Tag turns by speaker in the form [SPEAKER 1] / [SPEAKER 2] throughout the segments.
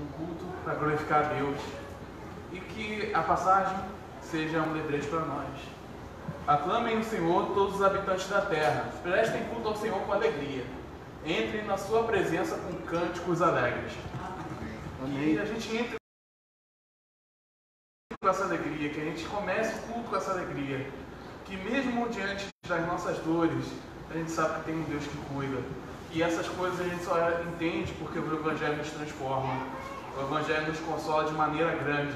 [SPEAKER 1] um culto para glorificar a Deus e que a passagem seja um lembrete para nós. Aclamem o Senhor todos os habitantes da terra, prestem culto ao Senhor com alegria, entrem na sua presença com cânticos alegres.
[SPEAKER 2] Amém.
[SPEAKER 1] E a gente entre com essa alegria, que a gente comece o culto com essa alegria, que mesmo diante das nossas dores, a gente sabe que tem um Deus que cuida. E essas coisas a gente só entende porque o Evangelho nos transforma. O Evangelho nos consola de maneira grande.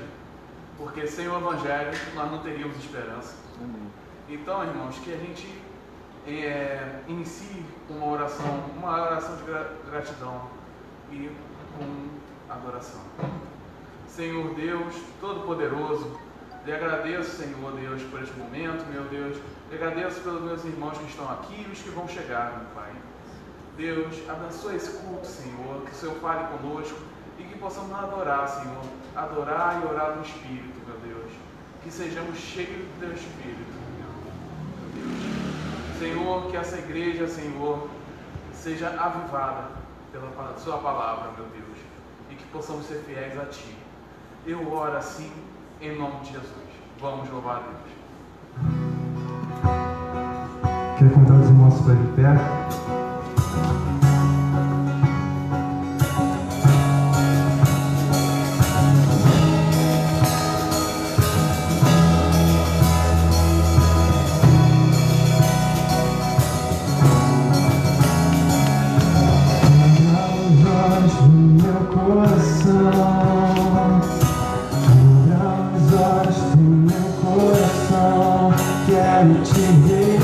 [SPEAKER 1] Porque sem o Evangelho nós não teríamos esperança.
[SPEAKER 2] Amém.
[SPEAKER 1] Então, irmãos, que a gente inicie uma oração de gratidão e com adoração. Senhor Deus Todo-Poderoso, lhe agradeço, Senhor Deus, por este momento, meu Deus. Lhe agradeço pelos meus irmãos que estão aqui e os que vão chegar, meu Pai. Deus, abençoe esse culto, Senhor, que o Senhor fale conosco e que possamos adorar, Senhor, adorar e orar no Espírito, meu Deus, que sejamos cheios do Teu Espírito, meu Deus. Senhor, que essa igreja, Senhor, seja avivada pela Sua palavra, meu Deus, e que possamos ser fiéis a Ti. Eu oro assim, em nome de Jesus. Vamos louvar a Deus.
[SPEAKER 3] Quero convidar os irmãos para de pé.
[SPEAKER 4] Quero te ver.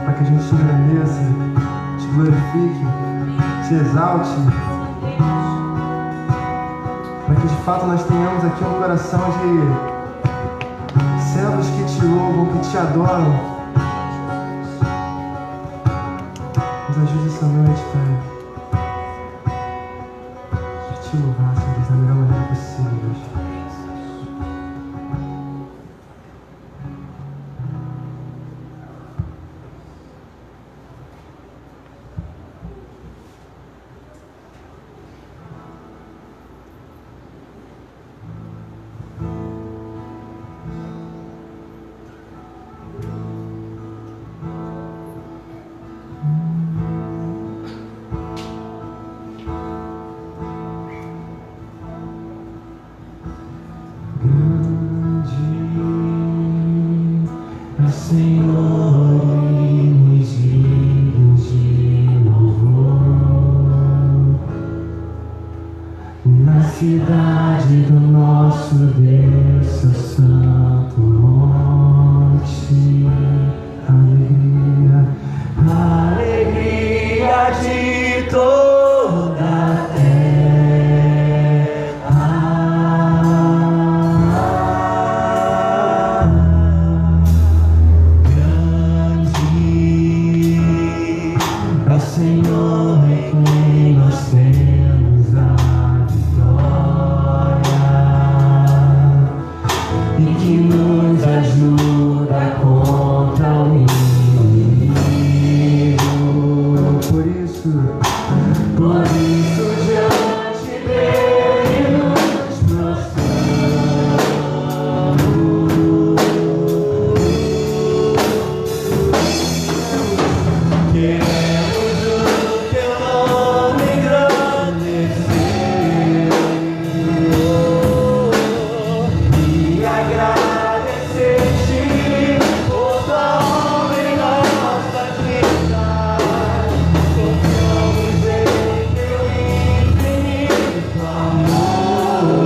[SPEAKER 3] para que a gente te agradeça, te glorifique, te exalte, para que de fato nós tenhamos aqui um coração de servos que te louvam, que te adoram. Nos ajude essa noite, Pai, a te louvar, Senhor Deus, da melhor maneira possível, Deus.
[SPEAKER 2] Cidade do nosso Deus, seu santo monte, alegria, alegria de toda a terra. Grande é o Senhor em quem nós temos a e que nos ajuda contra o inimigo. Por isso diante dele nos prostramos. Queremos o teu nome engrandecer e agradecer-te por tua obra em nossas vidas. Confiamos em teu infinito amor,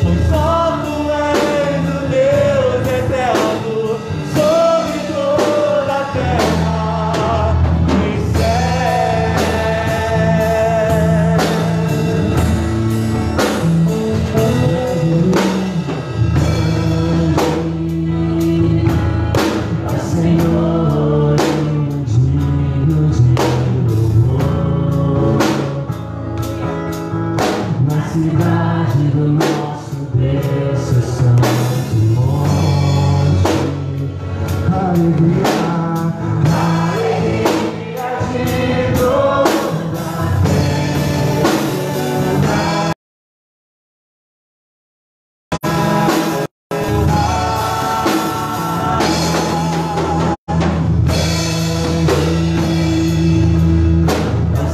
[SPEAKER 2] pois só tu és o Deus eterno sobre toda a terra e céu. Senhor, digno de louvor, na cidade do nosso Deus, seu santo monte, alegria, alegria de toda a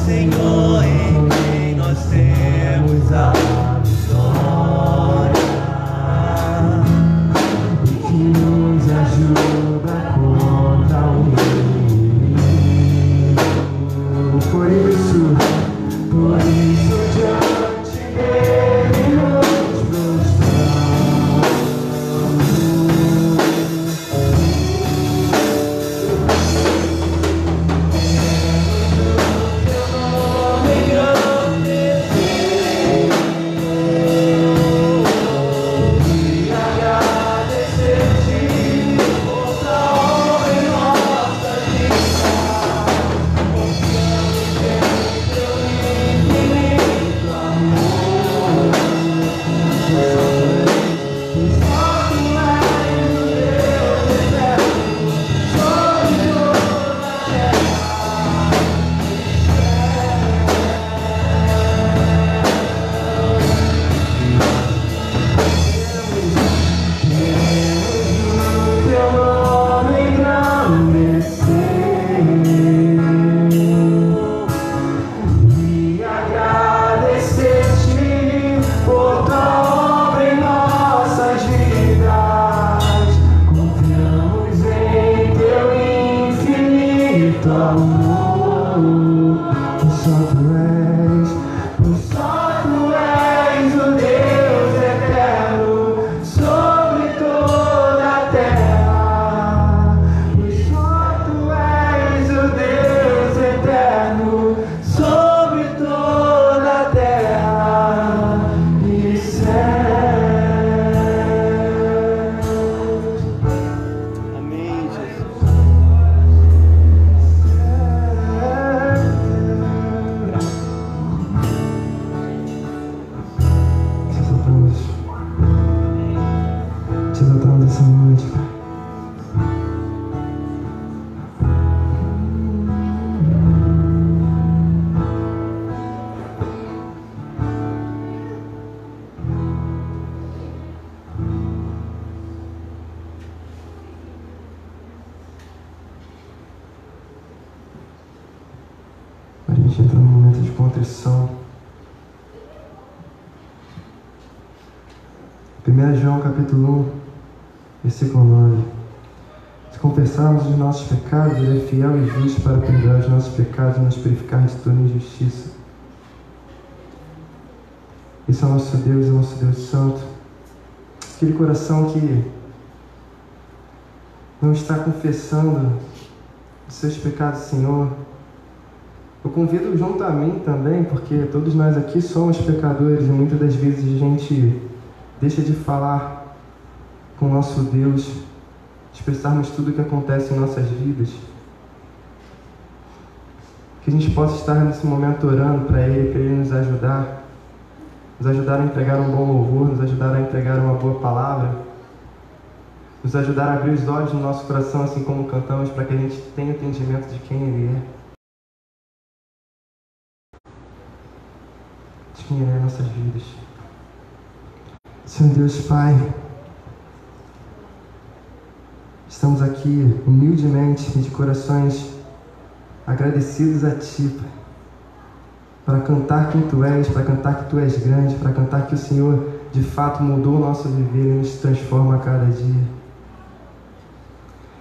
[SPEAKER 2] Senhor em quem nós temos a vitória e que nos ajuda contra o inimigo. Por isso diante dele nos prostramos.
[SPEAKER 3] gente entra num momento de contrição. 1 João capítulo 1, versículo 9. Se confessarmos os nossos pecados, Ele é fiel e justo para perdoar os nossos pecados e nos purificar de toda injustiça. Esse é o nosso Deus Santo. Aquele coração que não está confessando os seus pecados, Senhor. Eu convido junto a mim também, porque todos nós aqui somos pecadores e muitas das vezes a gente deixa de falar com o nosso Deus, expressarmos tudo o que acontece em nossas vidas. Que a gente possa estar nesse momento orando para Ele nos ajudar a entregar um bom louvor, nos ajudar a entregar uma boa palavra, nos ajudar a abrir os olhos do nosso coração, assim como cantamos, para que a gente tenha entendimento de quem Ele é. De quem Ele é em nossas vidas. Senhor Deus Pai, estamos aqui humildemente, de corações agradecidos a Ti, Pai, para cantar quem Tu és, para cantar que Tu és grande, para cantar que o Senhor de fato mudou o nosso viver e nos transforma a cada dia.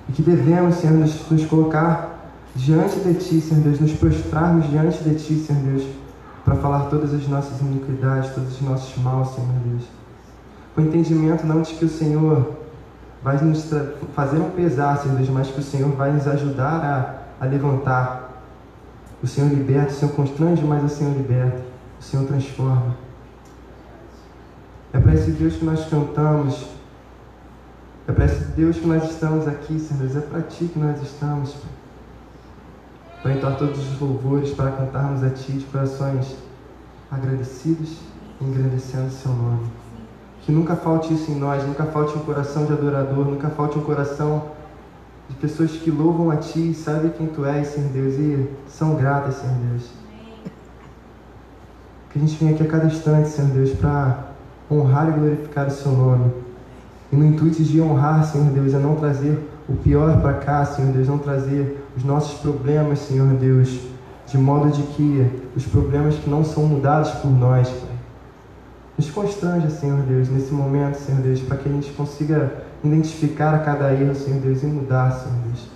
[SPEAKER 3] E que devemos, Senhor, nos colocar diante de Ti, Senhor Deus, nos prostrarmos diante de Ti, Senhor Deus, para falar todas as nossas iniquidades, todos os nossos maus, Senhor Deus. Com entendimento não de que o Senhor vai nos fazer um pesar, Senhor Deus, mas que o Senhor vai nos ajudar a levantar. O Senhor liberta, o Senhor constrange, mas o Senhor liberta, o Senhor transforma. É para esse Deus que nós cantamos, é para esse Deus que nós estamos aqui, Senhor Deus, é para Ti que nós estamos, Pai. Para entoar todos os louvores, para cantarmos a Ti de corações agradecidos e engrandecendo o Seu nome. Que nunca falte isso em nós, nunca falte um coração de adorador, nunca falte um coração de pessoas que louvam a Ti, sabem quem Tu és, Senhor Deus, e são gratas, Senhor Deus. Que a gente venha aqui a cada instante, Senhor Deus, para honrar e glorificar o Seu nome. E no intuito de honrar, Senhor Deus, é não trazer o pior para cá, Senhor Deus, não trazer os nossos problemas, Senhor Deus, de modo de que os problemas que não são mudados por nós, Pai. Nos constranja, Senhor Deus, nesse momento, Senhor Deus, para que a gente consiga identificar a cada erro, Senhor Deus, e mudar, Senhor Deus.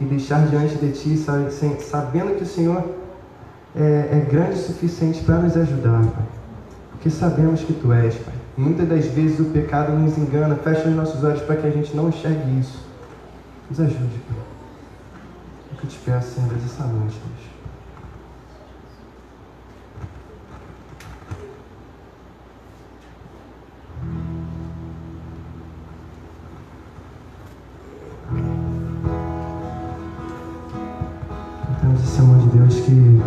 [SPEAKER 3] E deixar diante de Ti, sabendo que o Senhor é grande o suficiente para nos ajudar, Pai. Porque sabemos que Tu és, Pai. Muitas das vezes o pecado nos engana, fecha os nossos olhos para que a gente não enxergue isso. Nos ajude, Pai. É o que eu te peço, Senhor Deus, essa noite, Deus. Cantamos esse amor de Deus que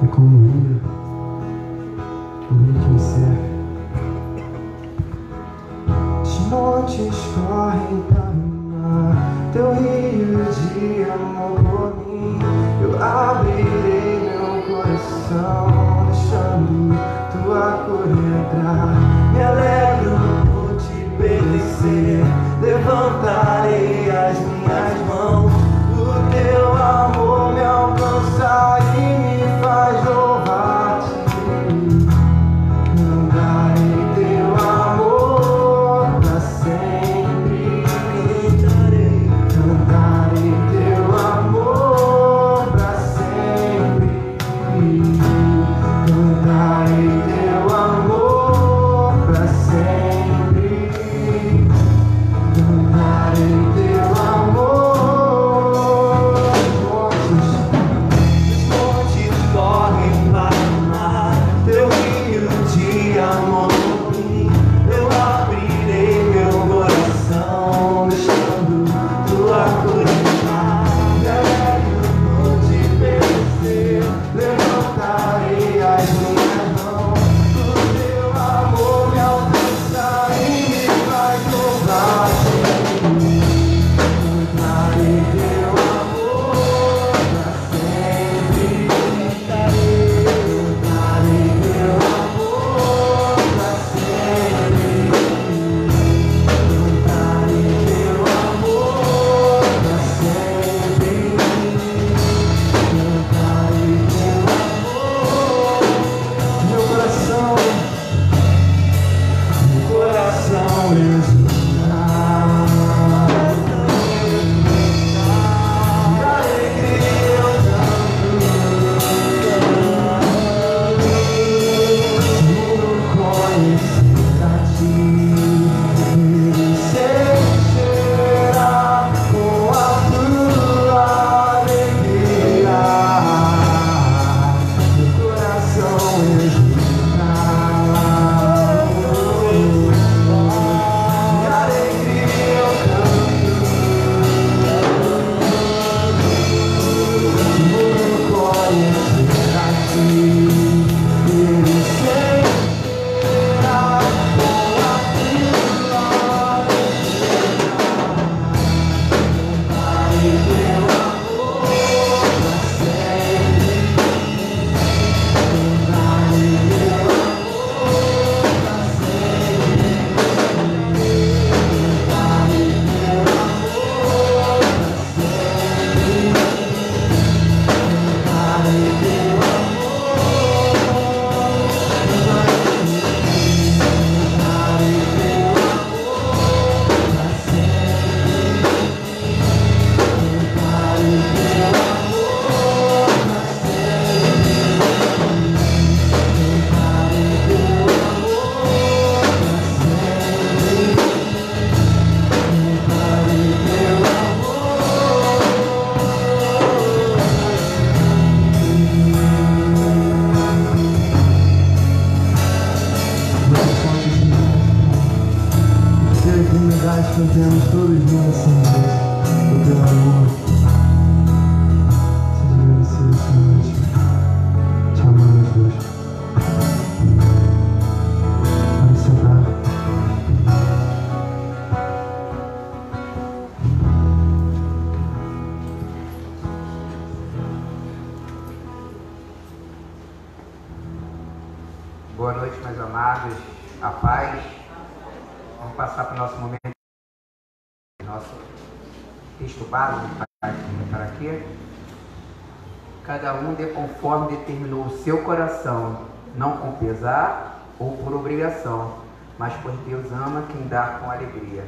[SPEAKER 3] é como um rio que me serve. Os montes correm para o mar, Teu rio de amor por mim. Eu abrirei meu coração, deixando Tua cor entrar. Me alegro por Te pertencer, levantarei as minhas mãos. O Teu amor me alcança e me faz louvar-Te. Cantarei Teu amor pra sempre. Cantarei Teu amor pra sempre. Cantarei Teu amor pra sempre. Cantarei Teu amor. Os montes correm para o mar, Teu rio de amor por mim. Eu abrirei meu coração, deixando Tua cor entrar. Me alegro por Te pertencer, levantarei as minhas mãos. O Teu amor me alcança e me faz louvar-Te. Senhor Deus, do teu amor. Seja agradecido essa noite. Te amamos, Deus. Vamos sentar.
[SPEAKER 4] Boa noite, meus amados. A paz. Vamos passar para o nosso momento. Nosso texto básico para aqui. Cada um dê conforme determinou o seu coração, não com pesar ou por obrigação, mas pois Deus ama quem dá com alegria.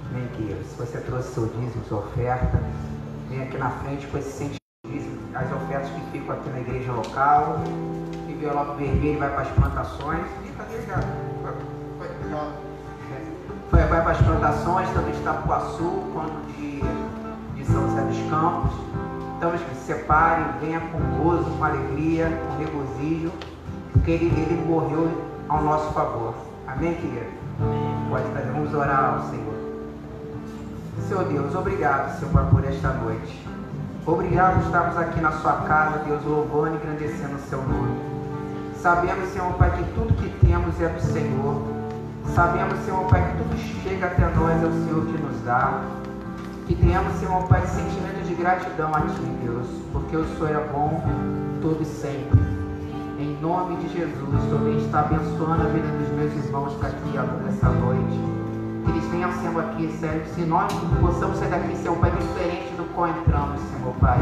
[SPEAKER 4] Amém, querido? Se você trouxe seu dízimo, sua oferta, vem aqui na frente com esse sentimento. As ofertas que ficam aqui na igreja local, o envelope vermelho vai para as plantações. E cadê, cara? Vai para as plantações, também de Itapuaçu, quanto de São José dos Campos. Então, que se separem, venha com gozo, com alegria, com regozijo, porque ele morreu ao nosso favor. Amém, querido? Pode fazer, vamos orar ao Senhor. Senhor Deus, obrigado, Senhor, por esta noite. Obrigado por estarmos aqui na sua casa, Deus, louvando e engrandecendo o seu nome. Sabemos, Senhor Pai, que tudo que temos é do Senhor. Sabemos, Senhor Pai, que tudo que chega até nós é o Senhor que nos dá. Que tenhamos, Senhor Pai, sentimento de gratidão a Ti, Deus, porque o Senhor é bom todo e sempre. Em nome de Jesus, também está abençoando a vida dos meus irmãos que aqui nessa noite. Que eles venham sendo aqui, Senhor, se nós possamos sair daqui, Senhor Pai, diferente do qual entramos, Senhor Pai,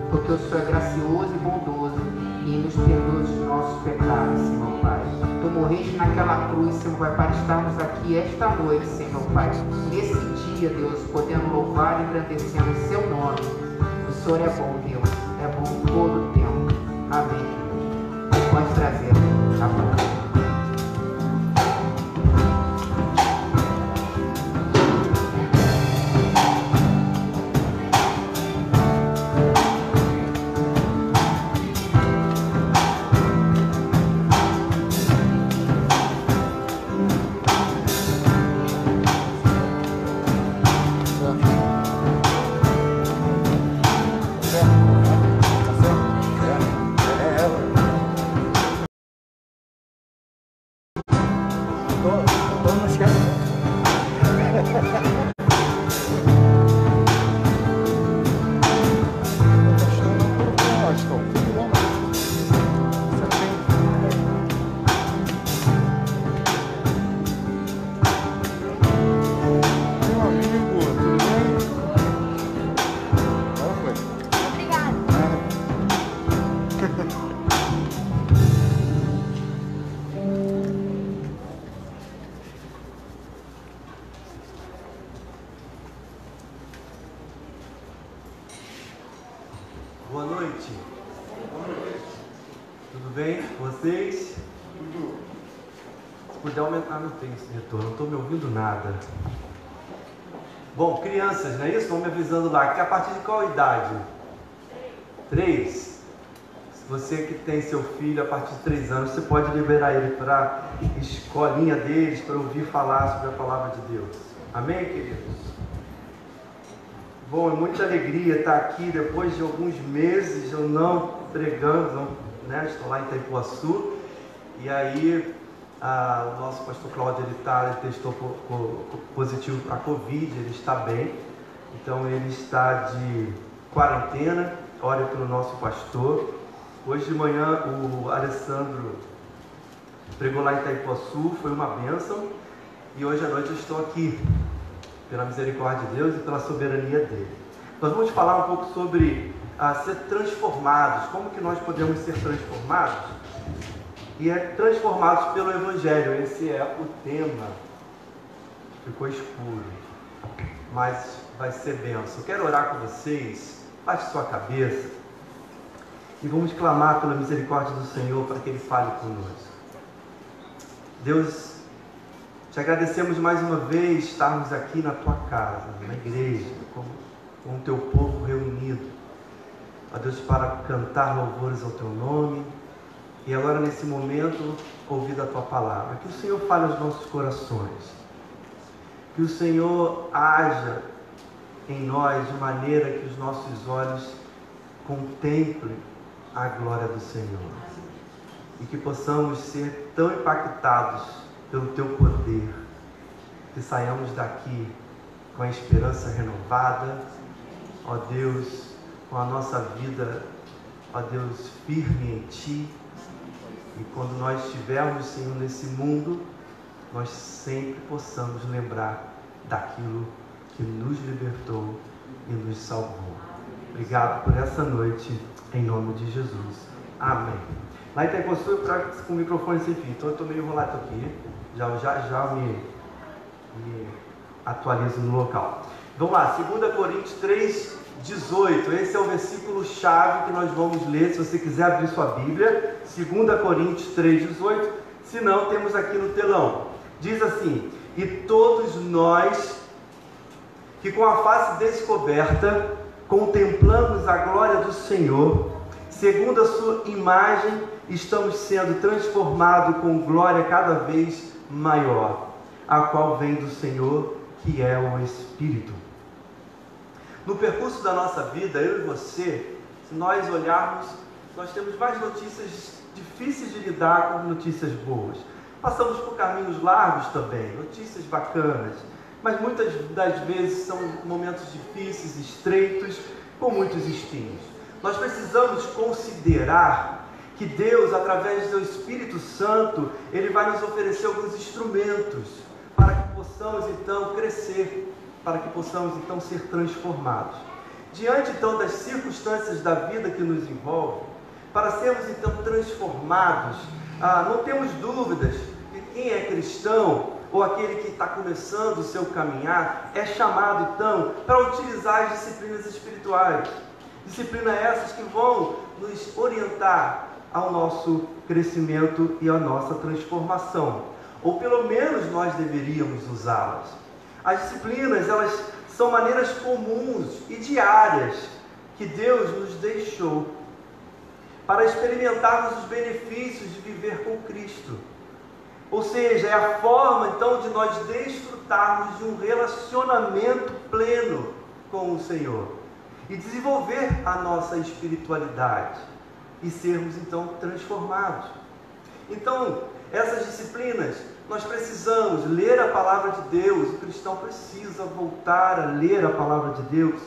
[SPEAKER 4] porque o Senhor é gracioso e bondoso e nos perdoa os nossos pecados, Senhor Pai. Tu morreste naquela cruz, Senhor Pai, para estarmos aqui esta noite, Senhor Pai, nesse dia, Deus, podendo louvar e engrandecer o seu nome. O Senhor é bom, Deus, é bom todo o tempo. Amém. Pode trazer a palavra.
[SPEAKER 5] Boa noite. Tudo bem com vocês? Se puder aumentar, não tem esse retorno, não estou me ouvindo nada. Bom, crianças, não é isso? Vão me avisando lá, que a partir de qual idade? 3. Se você que tem seu filho a partir de 3 anos, você pode liberar ele para a escolinha deles, para ouvir falar sobre a palavra de Deus. Amém, queridos? Bom, é muita alegria estar aqui depois de alguns meses eu não pregando, né? Estou lá em Itapuaçu e aí o nosso pastor Cláudio ele testou positivo a Covid, ele está bem, então ele está de quarentena. Ore pelo nosso pastor. Hoje de manhã o Alessandro pregou lá em Itapuaçu, foi uma bênção, e hoje à noite eu estou aqui pela misericórdia de Deus e pela soberania dele. Nós vamos falar um pouco sobre ser transformados, como que nós podemos ser transformados, e transformados pelo Evangelho. Esse é o tema. Ficou escuro, mas vai ser bênção. Quero orar com vocês, baixe sua cabeça, e vamos clamar pela misericórdia do Senhor para que Ele fale conosco. Deus, te agradecemos mais uma vez estarmos aqui na tua casa, na igreja, com o teu povo reunido, ó Deus, para cantar louvores ao teu nome, e agora nesse momento ouvir a tua palavra. Que o Senhor fale aos nossos corações, que o Senhor haja em nós de maneira que os nossos olhos contemplem a glória do Senhor. E que possamos ser tão impactados pelo Teu poder, que saiamos daqui com a esperança renovada, ó Deus, com a nossa vida, ó Deus, firme em Ti. E quando nós estivermos, Senhor, nesse mundo, nós sempre possamos lembrar daquilo que nos libertou e nos salvou. Obrigado por essa noite, em nome de Jesus. Amém. Lá em Itacoaçu eu trago com o microfone sem fio, então eu estou meio enrolado aqui. Já me atualizo no local. Vamos lá, 2 Coríntios 3:18. Esse é o versículo chave que nós vamos ler, se você quiser abrir sua Bíblia. 2 Coríntios 3:18. Se não, temos aqui no telão. Diz assim: e todos nós que com a face descoberta contemplamos a glória do Senhor, segundo a sua imagem, estamos sendo transformados com glória cada vez maior, a qual vem do Senhor, que é o Espírito. No percurso da nossa vida, eu e você, se nós olharmos, nós temos mais notícias difíceis de lidar com notícias boas. Passamos por caminhos largos também, notícias bacanas, mas muitas das vezes são momentos difíceis, estreitos, com muitos espinhos. Nós precisamos considerar que Deus, através do Espírito Santo, Ele vai nos oferecer alguns instrumentos para que possamos então crescer, para que possamos então ser transformados. Diante então das circunstâncias da vida que nos envolve, para sermos então transformados, não temos dúvidas que quem é cristão ou aquele que está começando o seu caminhar é chamado então para utilizar as disciplinas espirituais. Disciplinas essas que vão nos orientar ao nosso crescimento e à nossa transformação, ou pelo menos nós deveríamos usá-las. As disciplinas, elas são maneiras comuns e diárias que Deus nos deixou para experimentarmos os benefícios de viver com Cristo. Ou seja, é a forma então de nós desfrutarmos de um relacionamento pleno com o Senhor e desenvolver a nossa espiritualidade e sermos então transformados. Então, essas disciplinas, nós precisamos ler a palavra de Deus. O cristão precisa voltar a ler a palavra de Deus.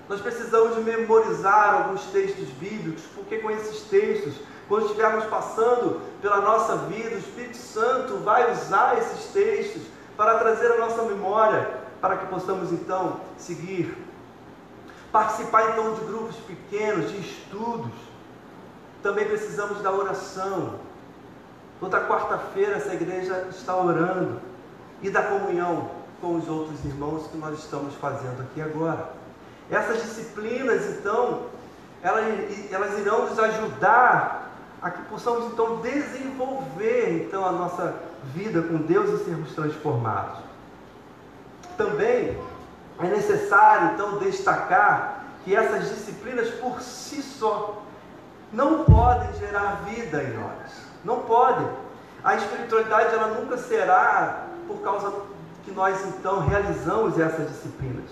[SPEAKER 5] Nós precisamos de memorizar alguns textos bíblicos, porque com esses textos, quando estivermos passando pela nossa vida, o Espírito Santo vai usar esses textos para trazer a nossa memória, para que possamos então seguir. Participar então de grupos pequenos, de estudos. Também precisamos da oração. Toda quarta-feira essa igreja está orando. E da comunhão com os outros irmãos que nós estamos fazendo aqui agora. Essas disciplinas então, elas irão nos ajudar a que possamos então desenvolver então a nossa vida com Deus e sermos transformados. Também é necessário então destacar que essas disciplinas por si só não podem gerar vida em nós. Não podem. A espiritualidade ela nunca será por causa que nós então realizamos essas disciplinas.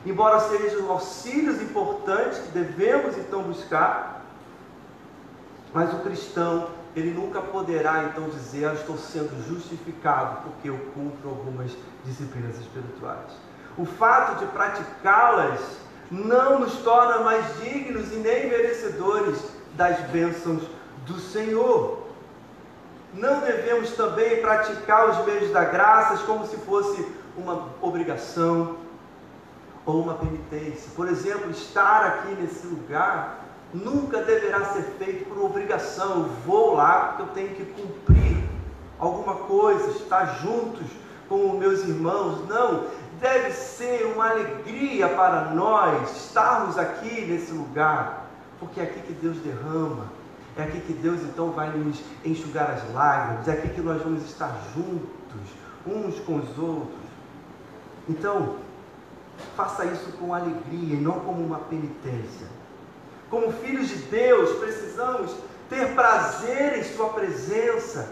[SPEAKER 5] Embora sejam auxílios importantes que devemos então buscar, mas o cristão, ele nunca poderá então dizer: eu estou sendo justificado porque eu cumpro algumas disciplinas espirituais. O fato de praticá-las não nos torna mais dignos e nem merecedores das bênçãos do Senhor. Não devemos também praticar os meios da graça como se fosse uma obrigação ou uma penitência. Por exemplo, estar aqui nesse lugar nunca deverá ser feito por obrigação. Eu vou lá porque eu tenho que cumprir alguma coisa, estar juntos com os meus irmãos. Não, deve ser uma alegria para nós estarmos aqui nesse lugar, porque é aqui que Deus derrama, é aqui que Deus então vai nos enxugar as lágrimas, é aqui que nós vamos estar juntos, uns com os outros. Então, faça isso com alegria e não como uma penitência. Como filhos de Deus, precisamos ter prazer em sua presença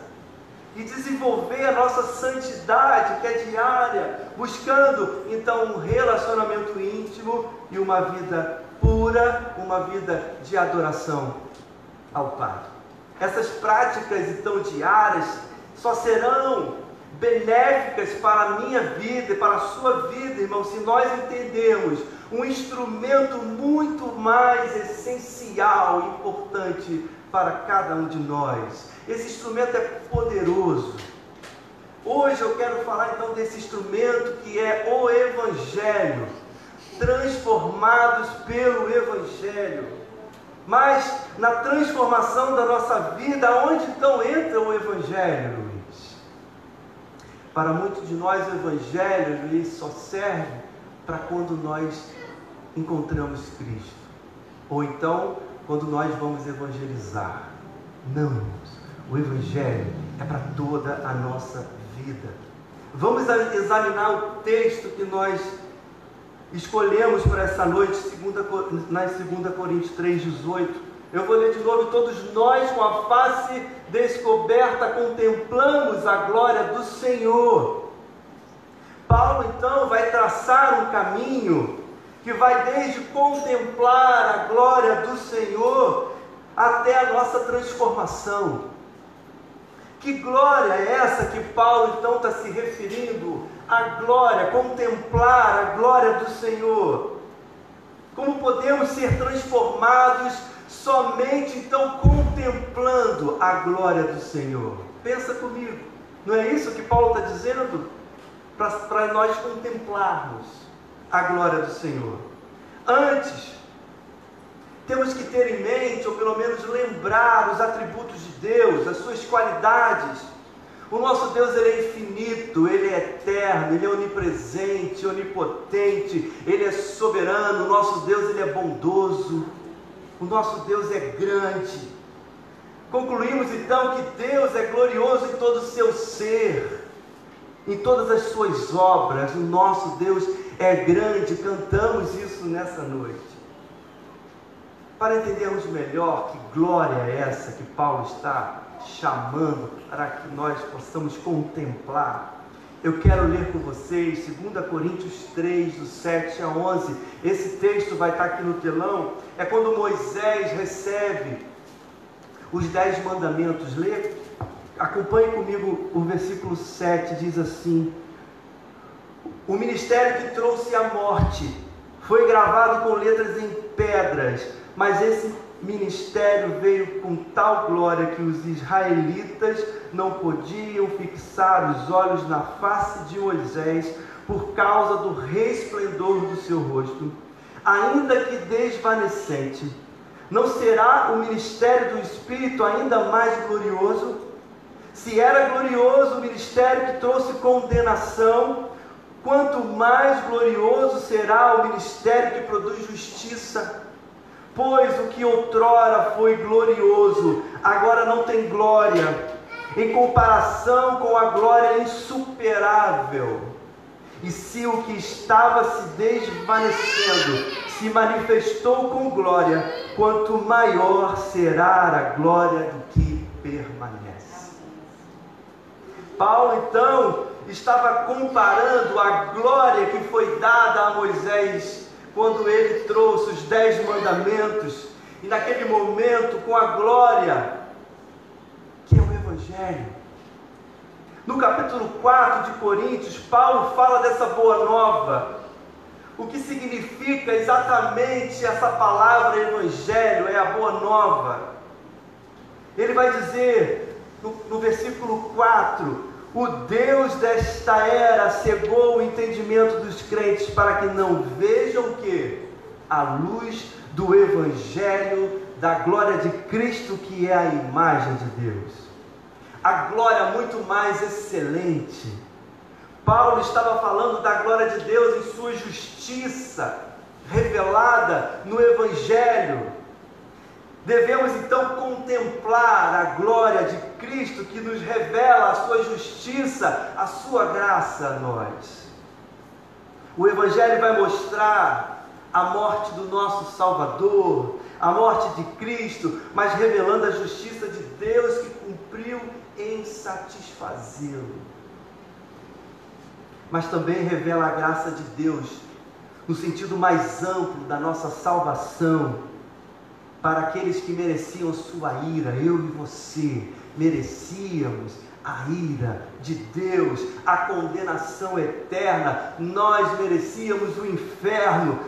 [SPEAKER 5] e desenvolver a nossa santidade, que é diária, buscando então um relacionamento íntimo Cristo e uma vida pura, uma vida de adoração ao Pai. Essas práticas, então, diárias, só serão benéficas para a minha vida e para a sua vida, irmão, se nós entendermos um instrumento muito mais essencial e importante para cada um de nós. Esse instrumento é poderoso. Hoje eu quero falar então desse instrumento que é o Evangelho, transformados pelo Evangelho. Mas na transformação da nossa vida, onde então entra o Evangelho, Luiz? Para muitos de nós o Evangelho, Luiz, só serve para quando nós encontramos Cristo, ou então quando nós vamos evangelizar. Não, irmãos, o Evangelho é para toda a nossa vida. Vamos examinar o texto que nós escolhemos para essa noite, na 2 Coríntios 3,18. Eu vou ler de novo. Todos nós, com a face descoberta, contemplamos a glória do Senhor. Paulo então vai traçar um caminho que vai desde contemplar a glória do Senhor até a nossa transformação. Que glória é essa que Paulo então está se referindo? A glória, contemplar a glória do Senhor. Como podemos ser transformados somente então contemplando a glória do Senhor? Pensa comigo, não é isso que Paulo está dizendo? Para nós contemplarmos a glória do Senhor. Antes, temos que ter em mente, ou pelo menos lembrar, os atributos de Deus, as suas qualidades. O nosso Deus, ele é infinito, ele é eterno, ele é onipresente, onipotente, ele é soberano. O nosso Deus, ele é bondoso, o nosso Deus é grande. Concluímos então que Deus é glorioso em todo o seu ser, em todas as suas obras. O nosso Deus é grande. Cantamos isso nessa noite. Para entendermos melhor que glória é essa que Paulo está chamando para que nós possamos contemplar, eu quero ler com vocês 2 Coríntios 3, do 7 a 11. Esse texto vai estar aqui no telão. É quando Moisés recebe os 10 mandamentos. Lê, acompanhe comigo o versículo 7, diz assim: o ministério que trouxe a morte foi gravado com letras em pedras, mas esse ministério veio com tal glória que os israelitas não podiam fixar os olhos na face de Moisés por causa do resplendor do seu rosto, ainda que desvanecente. Não será o ministério do Espírito ainda mais glorioso? Se era glorioso o ministério que trouxe condenação, quanto mais glorioso será o ministério que produz justiça. Pois o que outrora foi glorioso, agora não tem glória, em comparação com a glória insuperável. E se o que estava se desvanecendo se manifestou com glória, quanto maior será a glória do que permanece. Paulo então estava comparando a glória que foi dada a Moisés quando ele trouxe os 10 mandamentos, e naquele momento com a glória que é o Evangelho. No capítulo 4 de Coríntios, Paulo fala dessa boa nova. O que significa exatamente essa palavra Evangelho? É a boa nova. Ele vai dizer no versículo 4: o Deus desta era cegou o entendimento dos crentes para que não vejam o quê? A luz do Evangelho da glória de Cristo, que é a imagem de Deus. A glória muito mais excelente. Paulo estava falando da glória de Deus em sua justiça revelada no Evangelho. Devemos então contemplar a glória de Cristo que nos revela a sua justiça, a sua graça a nós. O Evangelho vai mostrar a morte do nosso Salvador, a morte de Cristo, mas revelando a justiça de Deus que cumpriu em satisfazê-lo. Mas também revela a graça de Deus, no sentido mais amplo da nossa salvação, para aqueles que mereciam sua ira. Eu e você merecíamos a ira de Deus, a condenação eterna. Nós merecíamos o inferno.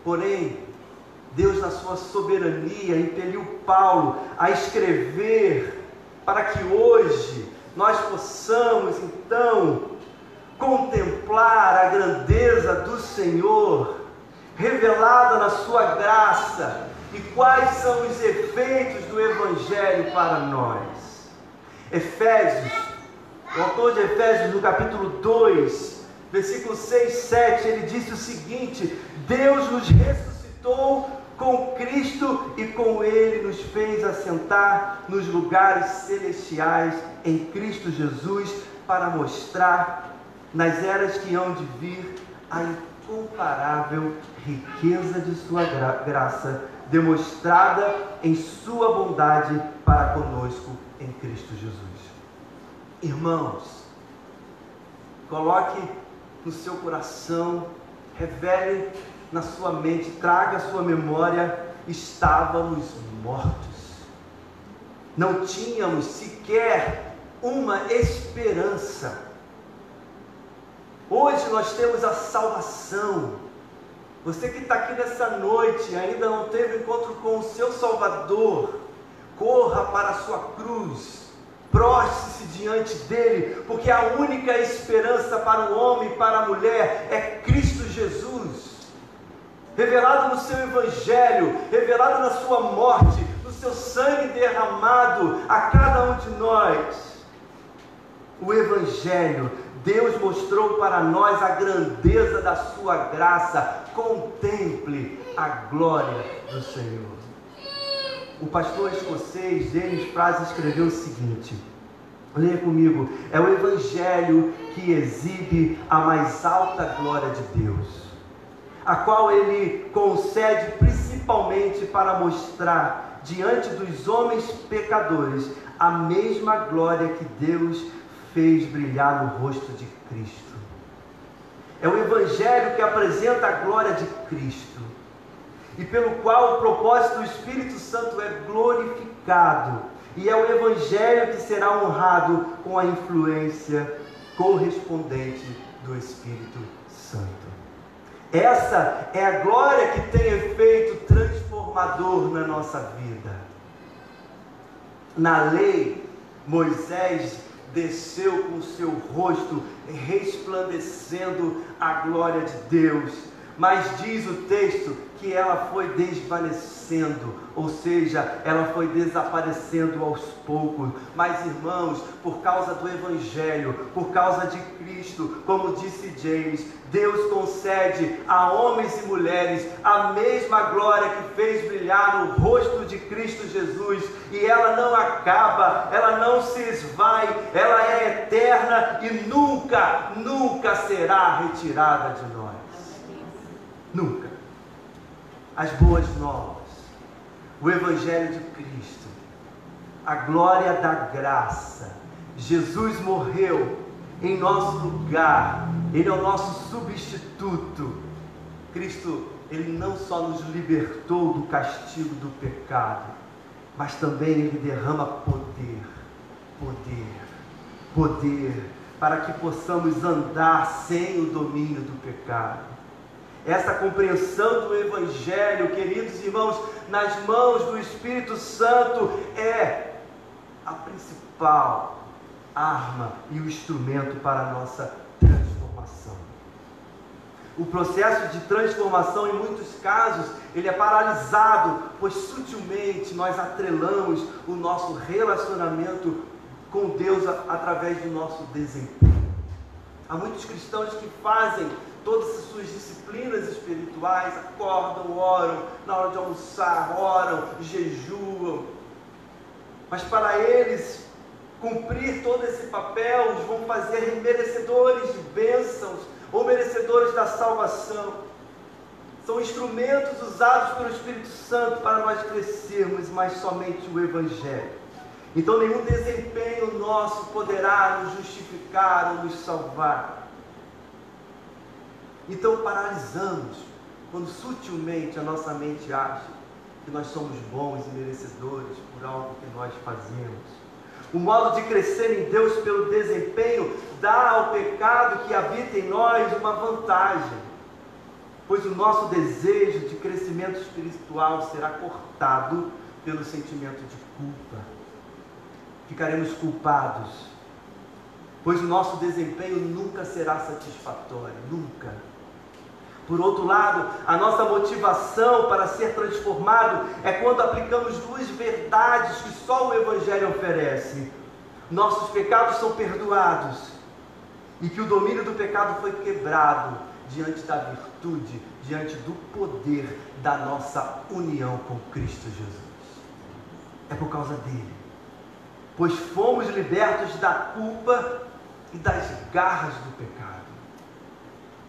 [SPEAKER 5] Porém, Deus, na sua soberania, impeliu Paulo a escrever para que hoje nós possamos, então, contemplar a grandeza do Senhor, revelada na sua graça, e quais são os efeitos do Evangelho para nós. Efésios, o autor de Efésios, no capítulo 2, versículo 6, 7, ele disse o seguinte: Deus nos ressuscitou com Cristo e com Ele nos fez assentar nos lugares celestiais em Cristo Jesus, para mostrar nas eras que hão de vir a incomparável riqueza de sua graça, demonstrada em sua bondade para conosco em Cristo Jesus. Irmãos, coloque no seu coração, revele na sua mente, traga à sua memória: estávamos mortos, não tínhamos sequer uma esperança. Hoje nós temos a salvação. Você que está aqui nessa noite e ainda não teve encontro com o seu Salvador, corra para a sua cruz, prostre-se diante dele, porque a única esperança para o homem e para a mulher é Cristo Jesus, revelado no seu Evangelho, revelado na sua morte, no seu sangue derramado a cada um de nós. O Evangelho, Deus mostrou para nós a grandeza da sua graça. Contemple a glória do Senhor. O pastor escocês James Pratt escreveu o seguinte, leia comigo: é o Evangelho que exibe a mais alta glória de Deus, a qual Ele concede principalmente para mostrar diante dos homens pecadores a mesma glória que Deus fez brilhar no rosto de Cristo. É o Evangelho que apresenta a glória de Cristo, e pelo qual o propósito do Espírito Santo é glorificado, e é o Evangelho que será honrado com a influência correspondente do Espírito Santo. Essa é a glória que tem efeito transformador na nossa vida. Na lei, Moisés desceu com seu rosto resplandecendo a glória de Deus, mas diz o texto que ela foi desvanecendo, ou seja, ela foi desaparecendo aos poucos. Mas, irmãos, por causa do Evangelho, por causa de Cristo, como disse James, Deus concede a homens e mulheres a mesma glória que fez brilhar no rosto de Cristo Jesus, e ela não acaba, ela não se esvai, ela é eterna e nunca, nunca será retirada de nós. Nunca. As boas novas, o Evangelho de Cristo, a glória da graça. Jesus morreu em nosso lugar, Ele é o nosso substituto. Cristo, Ele não só nos libertou do castigo do pecado, mas também Ele derrama poder, para que possamos andar sem o domínio do pecado. Essa compreensão do Evangelho, queridos irmãos, nas mãos do Espírito Santo, é a principal arma e o instrumento para a nossa transformação. O processo de transformação, em muitos casos, ele é paralisado, pois sutilmente nós atrelamos o nosso relacionamento com Deus através do nosso desempenho. Há muitos cristãos que fazem todas as suas disciplinas espirituais, acordam, oram, na hora de almoçar, oram, jejuam, mas para eles cumprir todo esse papel, os vão fazer merecedores de bênçãos, ou merecedores da salvação. São instrumentos usados pelo Espírito Santo para nós crescermos, mas somente o Evangelho. Então nenhum desempenho nosso poderá nos justificar ou nos salvar. Então paralisamos quando sutilmente a nossa mente acha que nós somos bons e merecedores por algo que nós fazemos. O modo de crescer em Deus pelo desempenho dá ao pecado que habita em nós uma vantagem, pois o nosso desejo de crescimento espiritual será cortado pelo sentimento de culpa. Ficaremos culpados, pois o nosso desempenho nunca será satisfatório, nunca. Por outro lado, a nossa motivação para ser transformado é quando aplicamos duas verdades que só o Evangelho oferece: nossos pecados são perdoados e que o domínio do pecado foi quebrado diante da virtude, diante do poder da nossa união com Cristo Jesus. É por causa dele, pois fomos libertos da culpa e das garras do pecado.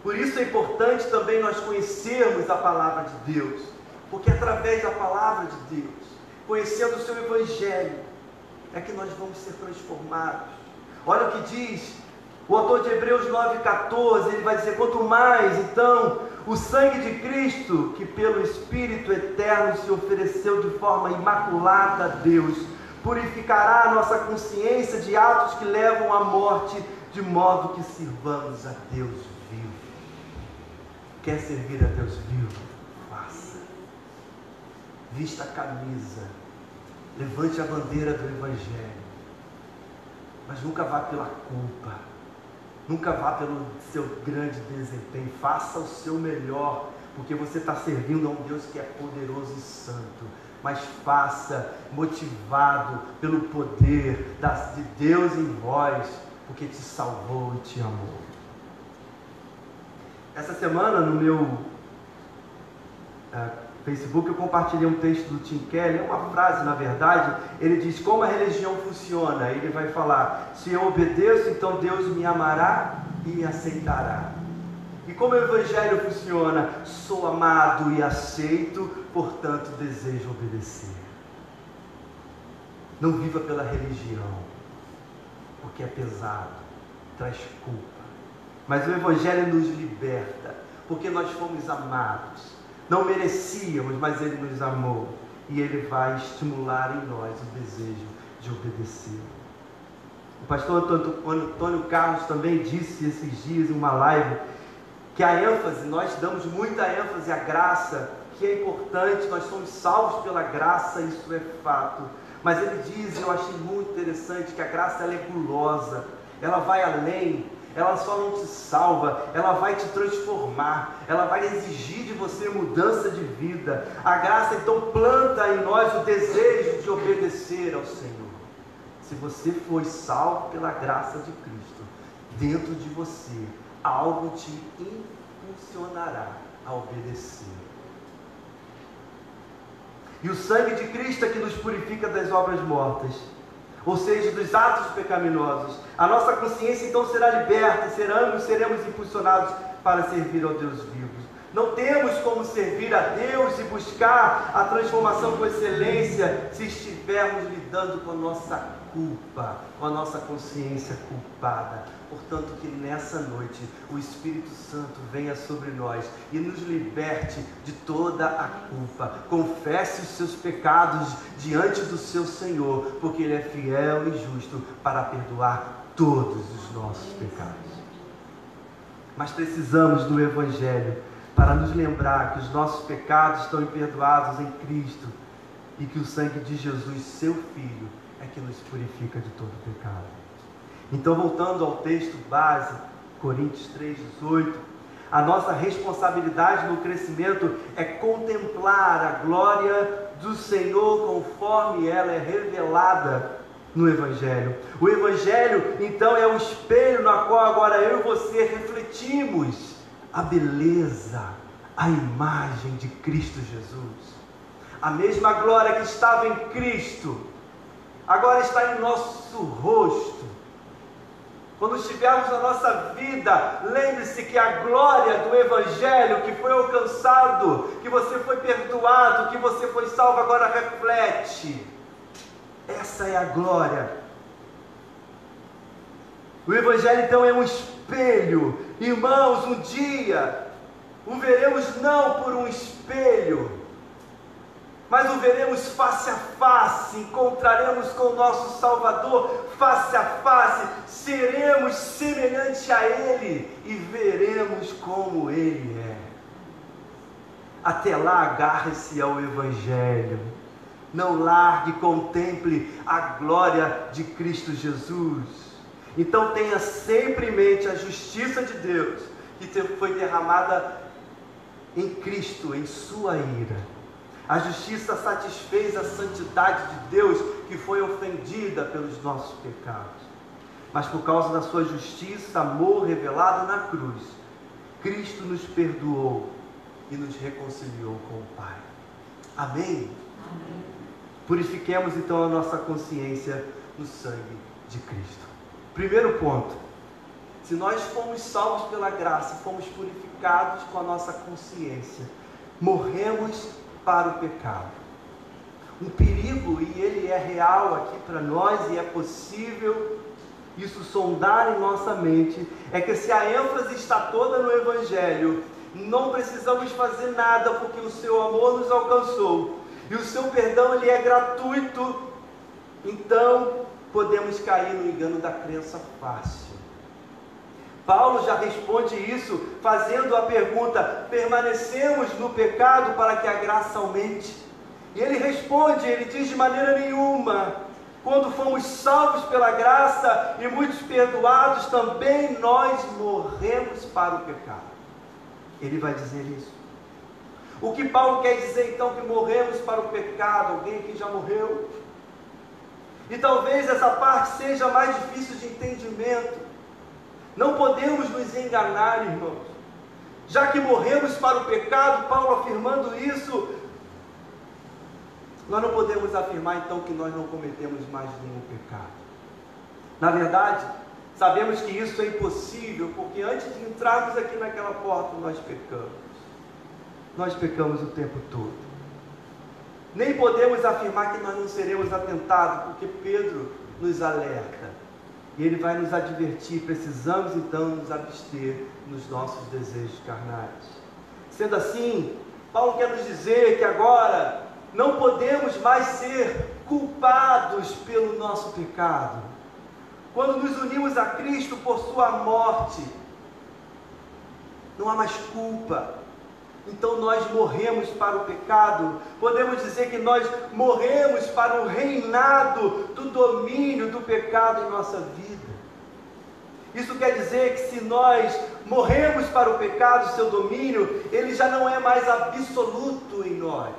[SPEAKER 5] Por isso é importante também nós conhecermos a palavra de Deus, porque através da palavra de Deus, conhecendo o seu Evangelho, é que nós vamos ser transformados. Olha o que diz o autor de Hebreus 9,14, ele vai dizer: quanto mais, então, o sangue de Cristo, que pelo Espírito eterno se ofereceu de forma imaculada a Deus, purificará a nossa consciência de atos que levam à morte, de modo que sirvamos a Deus vivo. Quer servir a Deus vivo? Faça. Vista a camisa, levante a bandeira do Evangelho, mas nunca vá pela culpa, nunca vá pelo seu grande desempenho. Faça o seu melhor, porque você está servindo a um Deus que é poderoso e santo, mas faça motivado pelo poder de Deus em vós, porque te salvou e te amou. Essa semana no meu Facebook eu compartilhei um texto do Tim Keller, uma frase na verdade. Ele diz como a religião funciona. Ele vai falar: se eu obedeço, então Deus me amará e me aceitará. E como o Evangelho funciona? Sou amado e aceito, portanto desejo obedecer. Não viva pela religião, porque é pesado, traz culpa. Mas o Evangelho nos liberta, porque nós fomos amados. Não merecíamos, mas Ele nos amou. E Ele vai estimular em nós o desejo de obedecer. O pastor Antônio Carlos também disse esses dias em uma live que a ênfase, nós damos muita ênfase à graça, que é importante, nós somos salvos pela graça, isso é fato. Mas ele diz, eu achei muito interessante, que a graça ela é gulosa, ela vai além. Ela só não te salva, ela vai te transformar, ela vai exigir de você mudança de vida. A graça então planta em nós o desejo de obedecer ao Senhor. Se você foi salvo pela graça de Cristo, dentro de você, algo te impulsionará a obedecer. E o sangue de Cristo é que nos purifica das obras mortas, ou seja, dos atos pecaminosos. A nossa consciência então será liberta, seremos impulsionados para servir ao Deus vivo. Não temos como servir a Deus e buscar a transformação com excelência se estivermos lidando com a nossa culpa, com a nossa consciência culpada. Portanto, que nessa noite o Espírito Santo venha sobre nós e nos liberte de toda a culpa. Confesse os seus pecados diante do seu Senhor, porque Ele é fiel e justo para perdoar todos os nossos pecados. Mas precisamos do Evangelho para nos lembrar que os nossos pecados estão perdoados em Cristo e que o sangue de Jesus, seu Filho, é que nos purifica de todo pecado. Então, voltando ao texto base, Coríntios 3,18, a nossa responsabilidade no crescimento é contemplar a glória do Senhor conforme ela é revelada no Evangelho. O Evangelho, então, é o espelho na qual agora eu e você refletimos a beleza, a imagem de Cristo Jesus. A mesma glória que estava em Cristo, agora está em nosso rosto. Quando estivermos na nossa vida, lembre-se que a glória do Evangelho que foi alcançado, que você foi perdoado, que você foi salvo, agora reflete. Essa é a glória. O Evangelho então é um espelho. Irmãos, um dia O veremos não por um espelho, mas o veremos face a face, encontraremos com o nosso Salvador face a face, seremos semelhante a Ele e veremos como Ele é. Até lá, agarre-se ao Evangelho, não largue, contemple a glória de Cristo Jesus. Então tenha sempre em mente a justiça de Deus, que foi derramada em Cristo, em sua ira. A justiça satisfez a santidade de Deus, que foi ofendida pelos nossos pecados. Mas por causa da sua justiça, amor revelado na cruz, Cristo nos perdoou e nos reconciliou com o Pai. Amém? Amém. Purifiquemos então a nossa consciência no sangue de Cristo. Primeiro ponto: se nós fomos salvos pela graça, fomos purificados com a nossa consciência, morremos para o pecado. Um perigo, e ele é real aqui para nós, e é possível isso sondar em nossa mente, é que se a ênfase está toda no Evangelho, não precisamos fazer nada, porque o seu amor nos alcançou, e o seu perdão ele é gratuito. Então podemos cair no engano da crença fácil. Paulo já responde isso fazendo a pergunta: permanecemos no pecado para que a graça aumente? E ele responde, ele diz: de maneira nenhuma. Quando fomos salvos pela graça e muitos perdoados, também nós morremos para o pecado. Ele vai dizer isso. O que Paulo quer dizer então que morremos para o pecado? Alguém aqui já morreu? E talvez essa parte seja mais difícil de entendimento. Não podemos nos enganar, irmãos. Já que morremos para o pecado, Paulo afirmando isso, nós não podemos afirmar então que nós não cometemos mais nenhum pecado. Na verdade, sabemos que isso é impossível, porque antes de entrarmos aqui naquela porta, nós pecamos. Nós pecamos o tempo todo. Nem podemos afirmar que nós não seremos atentados, porque Pedro nos alerta. E ele vai nos advertir: precisamos então nos abster nos nossos desejos carnais. Sendo assim, Paulo quer nos dizer que agora não podemos mais ser culpados pelo nosso pecado. Quando nos unimos a Cristo por sua morte, não há mais culpa. Então nós morremos para o pecado. Podemos dizer que nós morremos para o reinado do domínio do pecado em nossa vida. Isso quer dizer que se nós morremos para o pecado, seu domínio, ele já não é mais absoluto em nós.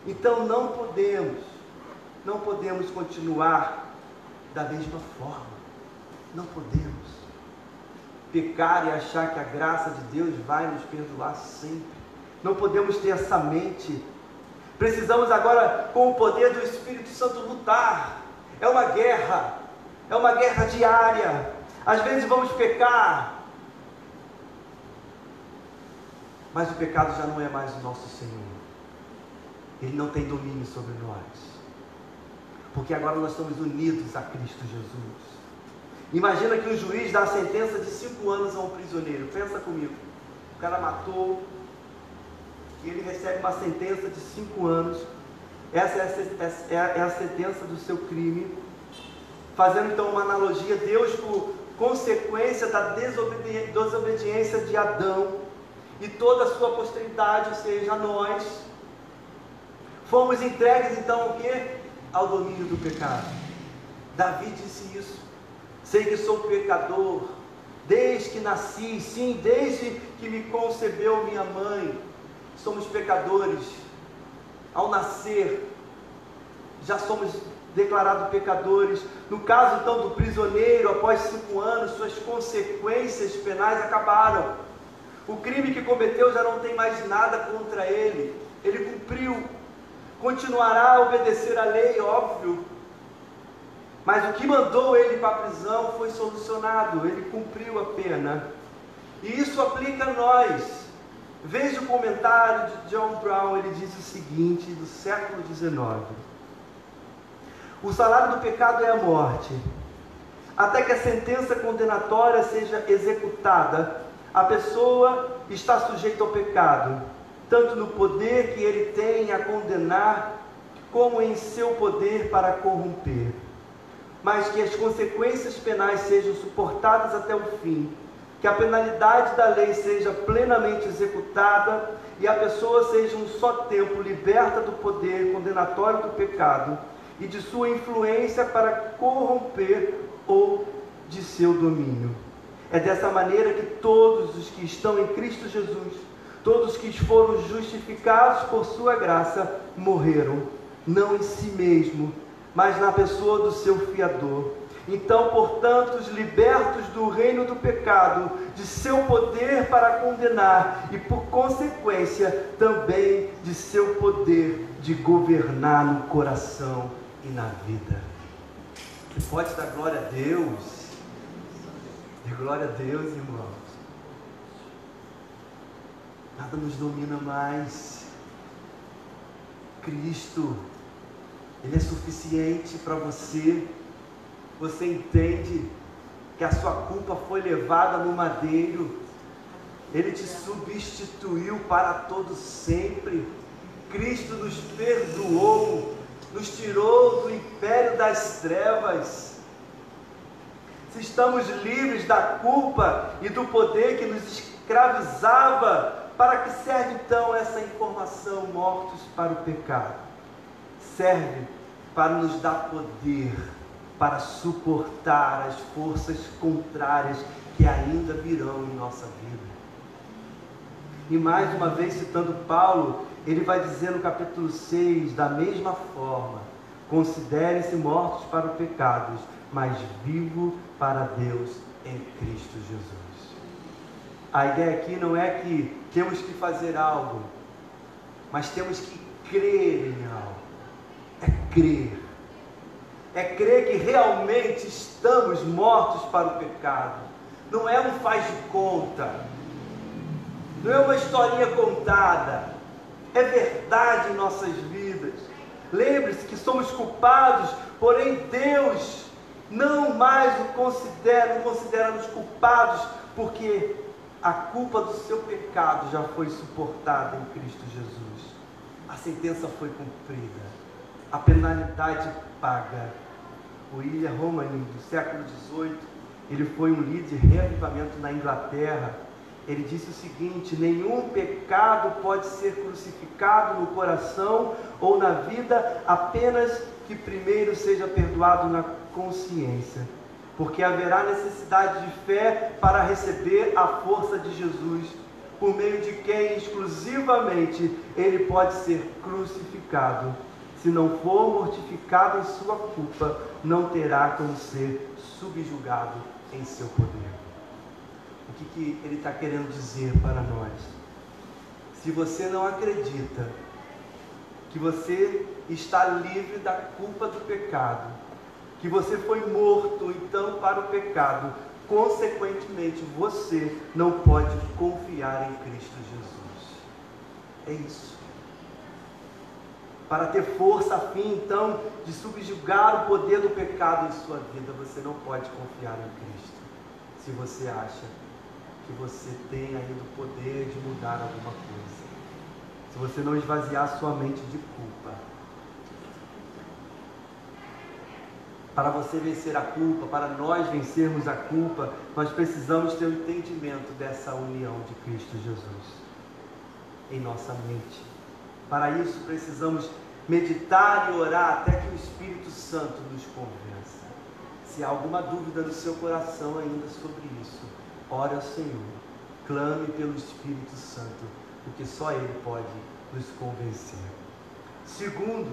[SPEAKER 5] Então não podemos continuar da mesma forma. Não podemos pecar e achar que a graça de Deus vai nos perdoar sempre. Não podemos ter essa mente. Precisamos agora, com o poder do Espírito Santo, lutar. É uma guerra diária. Às vezes vamos pecar, mas o pecado já não é mais o nosso Senhor. Ele não tem domínio sobre nós, porque agora nós estamos unidos a Cristo Jesus. Imagina que um juiz dá a sentença de 5 anos a um prisioneiro. Pensa comigo, o cara matou e ele recebe uma sentença de 5 anos. Essa é a sentença do seu crime. Fazendo então uma analogia, Deus, por consequência da desobediência de Adão e toda a sua posteridade, ou seja, nós, fomos entregues então ao quê? Ao domínio do pecado. Davi disse isso: sei que sou pecador, desde que nasci, sim, desde que me concebeu minha mãe. Somos pecadores. Ao nascer, já somos declarados pecadores. No caso então do prisioneiro, após 5 anos, suas consequências penais acabaram. O crime que cometeu já não tem mais nada contra ele. Ele cumpriu. Continuará a obedecer à lei, óbvio. Mas o que mandou ele para a prisão foi solucionado. Ele cumpriu a pena. E isso aplica a nós. Veja o comentário de John Brown. Ele diz o seguinte, do século XIX: o salário do pecado é a morte. Até que a sentença condenatória seja executada, A pessoa está sujeita ao pecado, tanto no poder que ele tem a condenar, como em seu poder para corromper. Mas que as consequências penais sejam suportadas até o fim, que a penalidade da lei seja plenamente executada e a pessoa seja um só tempo liberta do poder condenatório do pecado e de sua influência para corromper ou de seu domínio. É dessa maneira que todos os que estão em Cristo Jesus, todos que foram justificados por sua graça, morreram, não em si mesmo, mas na pessoa do seu fiador. Então, portanto, os libertos do reino do pecado, de seu poder para condenar e, por consequência, também de seu poder de governar no coração e na vida. Você pode dar glória a Deus? Dê glória a Deus, irmãos. Nada nos domina mais. Cristo, Ele é suficiente para você. Você entende que a sua culpa foi levada no madeiro. Ele te substituiu para todo sempre. Cristo nos perdoou, nos tirou do império das trevas. Se estamos livres da culpa e do poder que nos escravizava, para que serve então essa informação, mortos para o pecado? Serve para nos dar poder, para suportar as forças contrárias que ainda virão em nossa vida. E mais uma vez, citando Paulo, ele vai dizer no capítulo 6, da mesma forma: considerem-se mortos para o pecado, mas vivo para Deus em Cristo Jesus. A ideia aqui não é que temos que fazer algo, mas temos que crer em algo. É crer. É crer que realmente estamos mortos para o pecado. Não é um faz de conta. Não é uma historinha contada. É verdade em nossas vidas. Lembre-se que somos culpados, porém Deus não mais nos considera culpados, porque a culpa do seu pecado já foi suportada em Cristo Jesus. A sentença foi cumprida. A penalidade paga. O William Romani, do século XVIII, ele foi um líder de reavivamento na Inglaterra. Ele disse o seguinte: nenhum pecado pode ser crucificado no coração ou na vida, apenas que primeiro seja perdoado na consciência, porque haverá necessidade de fé para receber a força de Jesus, por meio de quem exclusivamente ele pode ser crucificado. Se não for mortificado em sua culpa, não terá como ser subjugado em seu poder. O que ele está querendo dizer para nós? Se você não acredita que você está livre da culpa do pecado, que você foi morto então para o pecado, consequentemente você não pode confiar em Cristo Jesus. É isso. Para ter força a fim então de subjugar o poder do pecado em sua vida, você não pode confiar em Cristo. Se você acha que você tem ainda o poder de mudar alguma coisa, se você não esvaziar sua mente de culpa. Para você vencer a culpa, para nós vencermos a culpa, nós precisamos ter o entendimento dessa união de Cristo Jesus em nossa mente. Para isso precisamos meditar e orar até que o Espírito Santo nos convença. Se há alguma dúvida no seu coração ainda sobre isso, ore ao Senhor, clame pelo Espírito Santo, porque só Ele pode nos convencer. Segundo,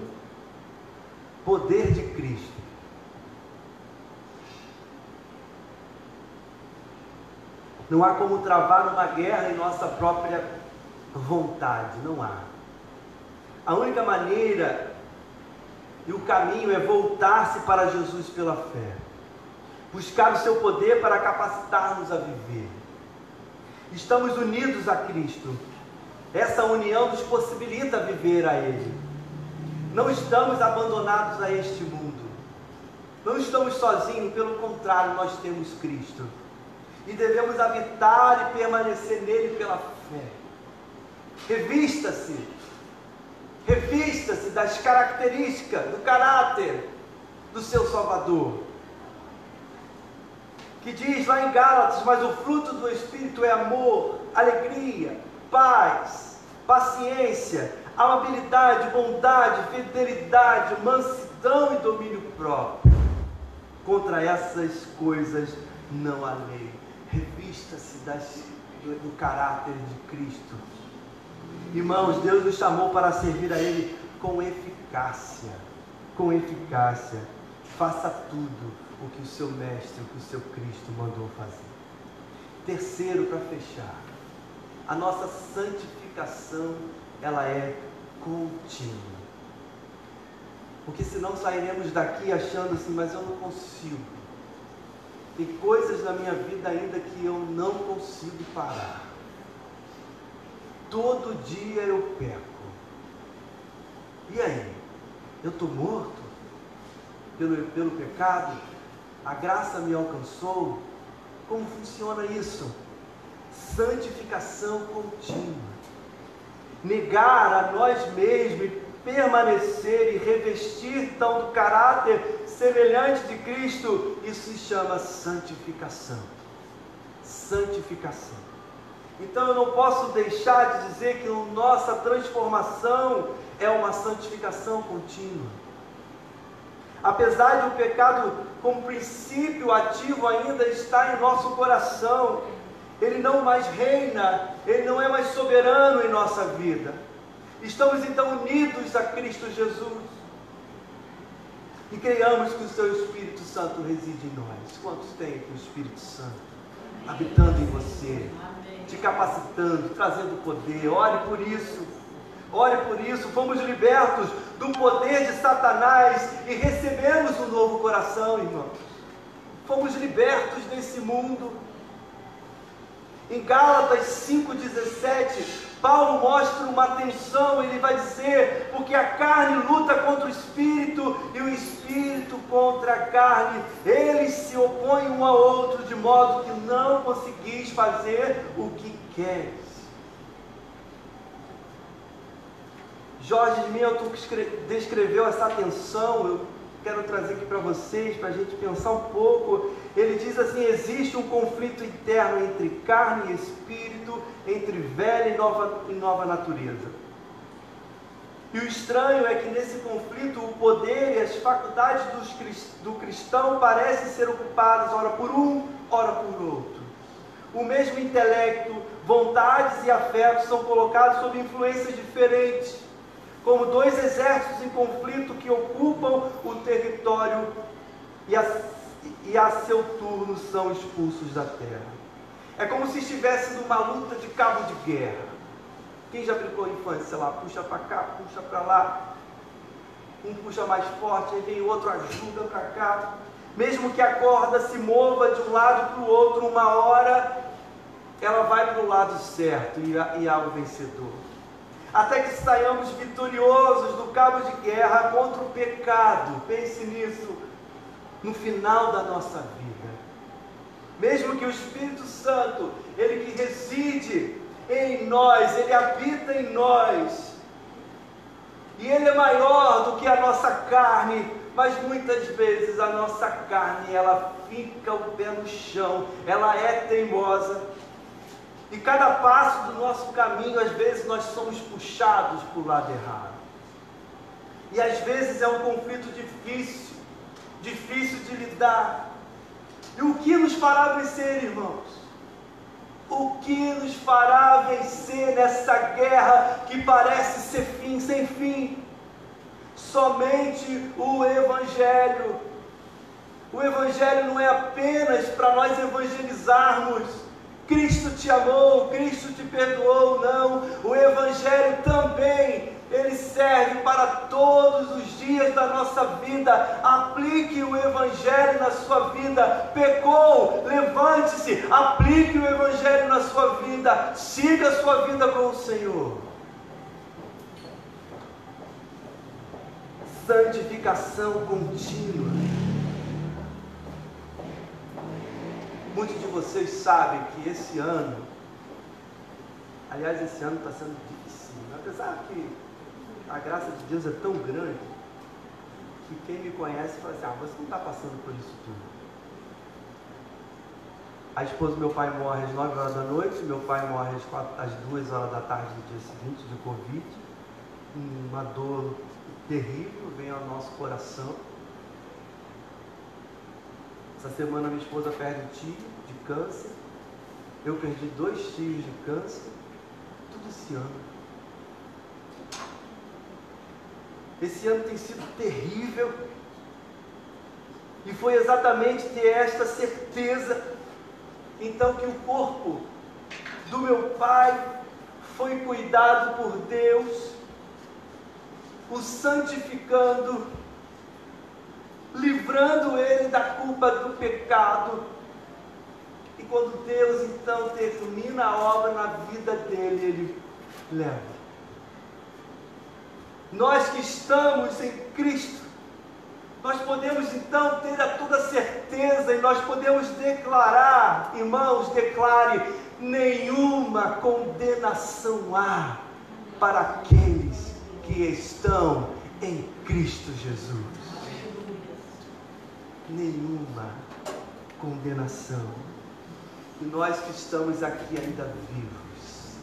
[SPEAKER 5] poder de Cristo. Não há como travar uma guerra em nossa própria vontade, não há. A única maneira e o caminho é voltar-se para Jesus pela fé. Buscar o seu poder para capacitar-nos a viver. Estamos unidos a Cristo. Essa união nos possibilita viver a Ele. Não estamos abandonados a este mundo. Não estamos sozinhos, pelo contrário, nós temos Cristo. e devemos habitar e permanecer nele pela fé. Revista-se das características, do caráter do seu Salvador, que diz lá em Gálatas: mas o fruto do Espírito é amor, alegria, paz, paciência, amabilidade, bondade, fidelidade, mansidão e domínio próprio. Contra essas coisas não há lei. Revista-se do caráter de Cristo. Irmãos, Deus nos chamou para servir a Ele com eficácia. Com eficácia. Faça tudo o que o seu Mestre, o que o seu Cristo mandou fazer. Terceiro, para fechar, a nossa santificação, ela é contínua. Porque senão sairemos daqui achando assim: mas eu não consigo. Tem coisas na minha vida ainda que eu não consigo parar. Todo dia eu peco. E aí? Eu estou morto pelo pecado? A graça me alcançou? Como funciona isso? Santificação contínua. Negar a nós mesmos e permanecer e revestir então do caráter semelhante de Cristo, isso se chama santificação. Santificação. Então eu não posso deixar de dizer que a nossa transformação é uma santificação contínua. Apesar de o pecado como princípio ativo ainda estar em nosso coração, ele não mais reina, ele não é mais soberano em nossa vida. Estamos então unidos a Cristo Jesus e creiamos que o seu Espírito Santo reside em nós. Quantos têm o Espírito Santo habitando em você, te capacitando, trazendo poder? Ore por isso. Ore por isso. Fomos libertos do poder de Satanás e recebemos um novo coração, irmãos. Fomos libertos desse mundo. Em Gálatas 5,17, Paulo mostra uma tensão. Ele vai dizer: porque a carne luta contra o Espírito e o Espírito contra a carne. Eles se opõem um ao outro, de modo que não conseguis fazer o que queres. George Milton descreveu essa tensão. Eu quero trazer aqui para vocês, para a gente pensar um pouco. Ele diz assim: existe um conflito interno entre carne e espírito, entre velha e nova natureza. E o estranho é que nesse conflito o poder e as faculdades do cristão parecem ser ocupadas ora por um, ora por outro. O mesmo intelecto, vontades e afetos são colocados sob influências diferentes, como dois exércitos em conflito que ocupam o território e a seu turno são expulsos da terra. É como se estivesse numa luta de cabo de guerra. Quem já brincou em infância, sei lá, puxa para cá, puxa para lá, um puxa mais forte, aí vem o outro, ajuda para cá. Mesmo que a corda se mova de um lado para o outro, uma hora ela vai para o lado certo e há o vencedor. Até que saiamos vitoriosos do cabo de guerra contra o pecado. Pense nisso, no final da nossa vida. Mesmo que o Espírito Santo, ele que reside em nós, ele habita em nós, e ele é maior do que a nossa carne, mas muitas vezes a nossa carne, ela fica o pé no chão, ela é teimosa. E cada passo do nosso caminho, às vezes nós somos puxados para o lado errado. E às vezes é um conflito difícil de lidar. E o que nos fará vencer, irmãos? O que nos fará vencer nessa guerra que parece ser sem fim? Somente o Evangelho. O Evangelho não é apenas para nós evangelizarmos. Cristo te amou, Cristo te perdoou, não. O Evangelho também, ele serve para todos os dias da nossa vida. Aplique o Evangelho na sua vida. Pecou, levante-se, aplique o Evangelho na sua vida. Siga a sua vida com o Senhor. Santificação contínua. Muitos de vocês sabem que esse ano, aliás, esse ano está sendo difícil, apesar que a graça de Deus é tão grande, que quem me conhece fala assim, você não está passando por isso tudo. A esposa do meu pai morre às 9 horas da noite, meu pai morre às 2 horas da tarde do dia seguinte de Covid. Uma dor terrível vem ao nosso coração. Essa semana minha esposa perde um tio de câncer. Eu perdi 2 tios de câncer. Tudo esse ano. Esse ano tem sido terrível. E foi exatamente ter esta certeza, então, que o corpo do meu pai foi cuidado por Deus, o santificando, livrando ele da culpa do pecado. E quando Deus então termina a obra na vida dele, ele leva. Nós que estamos em Cristo, nós podemos então ter a toda certeza e nós podemos declarar, irmãos, declare: nenhuma condenação há para aqueles que estão em Cristo Jesus. Nenhuma condenação. E nós que estamos aqui ainda vivos,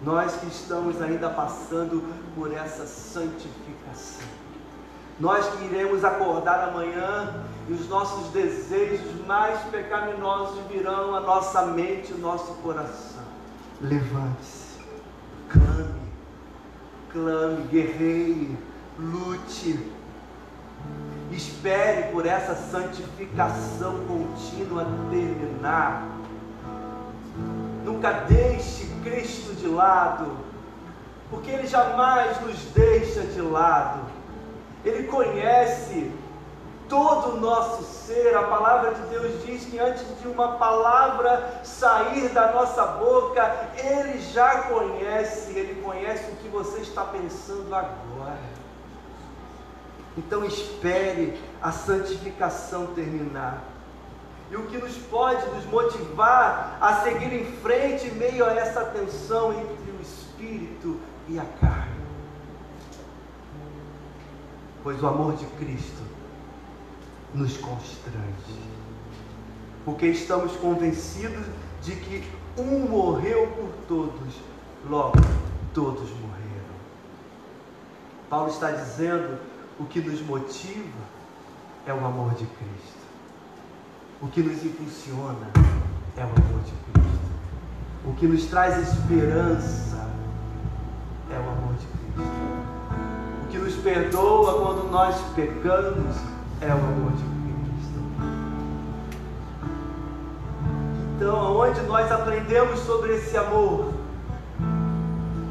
[SPEAKER 5] nós que estamos ainda passando por essa santificação, nós que iremos acordar amanhã e os nossos desejos mais pecaminosos virão à nossa mente e ao nosso coração. Levante-se, clame, guerreie, lute, espere por essa santificação contínua terminar. Nunca deixe Cristo de lado, porque Ele jamais nos deixa de lado. Ele conhece todo o nosso ser. A palavra de Deus diz que antes de uma palavra sair da nossa boca, Ele já conhece. Ele conhece o que você está pensando agora. Então espere a santificação terminar. E o que nos pode nos motivar a seguir em frente em meio a essa tensão entre o Espírito e a carne? Pois o amor de Cristo nos constrange, porque estamos convencidos de que um morreu por todos, logo todos morreram. Paulo está dizendo: o que nos motiva é o amor de Cristo, o que nos impulsiona é o amor de Cristo, o que nos traz esperança é o amor de Cristo, o que nos perdoa quando nós pecamos é o amor de Cristo. Então, aonde nós aprendemos sobre esse amor,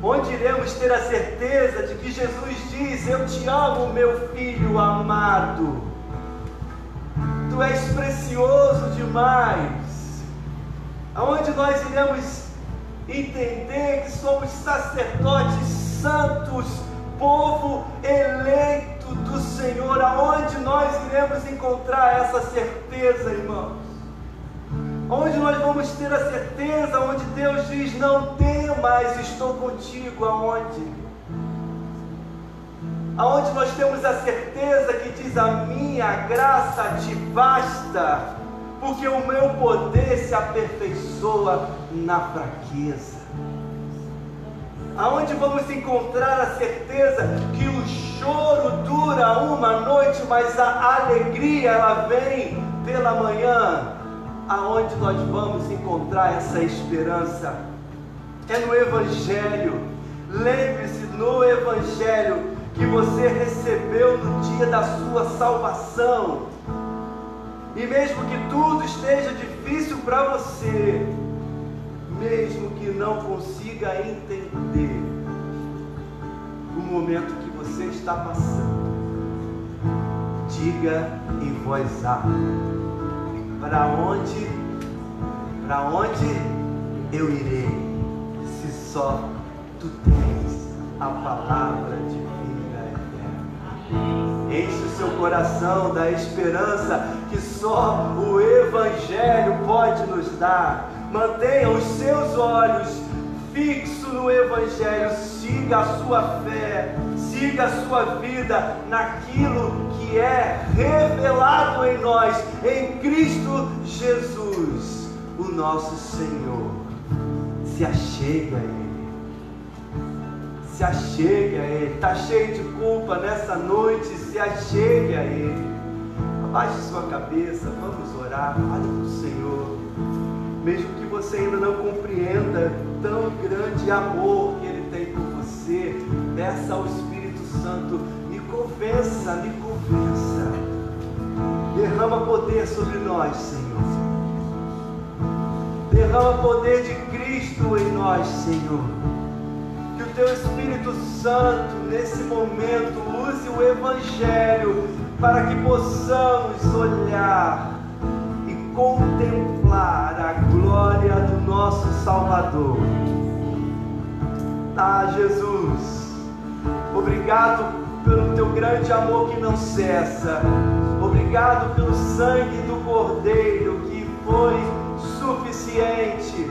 [SPEAKER 5] onde iremos ter a certeza de que Jesus diz: eu te amo, meu filho amado, tu és precioso demais. Aonde nós iremos entender que somos sacerdotes santos, povo eleito do Senhor. Aonde nós iremos encontrar essa certeza, irmãos? Onde nós vamos ter a certeza, onde Deus diz: não temas, estou contigo. Aonde nós temos a certeza que diz: a minha graça te basta, porque o meu poder se aperfeiçoa na fraqueza. Aonde vamos encontrar a certeza que o choro dura uma noite, mas a alegria ela vem pela manhã? Aonde nós vamos encontrar essa esperança? É no Evangelho. Lembre-se, no Evangelho que você recebeu no dia da sua salvação. E mesmo que tudo esteja difícil para você, mesmo que não consiga entender o momento que você está passando, diga em voz alta: para onde eu irei, se só tu tens a palavra de vida eterna? Enche o seu coração da esperança que só o Evangelho pode nos dar. Mantenha os seus olhos fixos no Evangelho. Siga a sua fé, siga a sua vida naquilo que é revelado em nós, em Cristo Jesus, o nosso Senhor. Se achegue a Ele. Se achegue a Ele. Está cheio de culpa nessa noite? Se achegue a Ele. Abaixe sua cabeça, vamos orar. Fale com o Senhor. Mesmo que você ainda não compreenda tão grande amor que Ele tem por você, peça ao Espírito Santo, me convença, me convença. Derrama poder sobre nós, Senhor. Derrama poder de Cristo em nós, Senhor. Que o Teu Espírito Santo, nesse momento, use o Evangelho para que possamos olhar e contemplar a glória do nosso Salvador. Ah, Jesus, obrigado pelo Teu grande amor que não cessa. Obrigado pelo sangue do Cordeiro que foi suficiente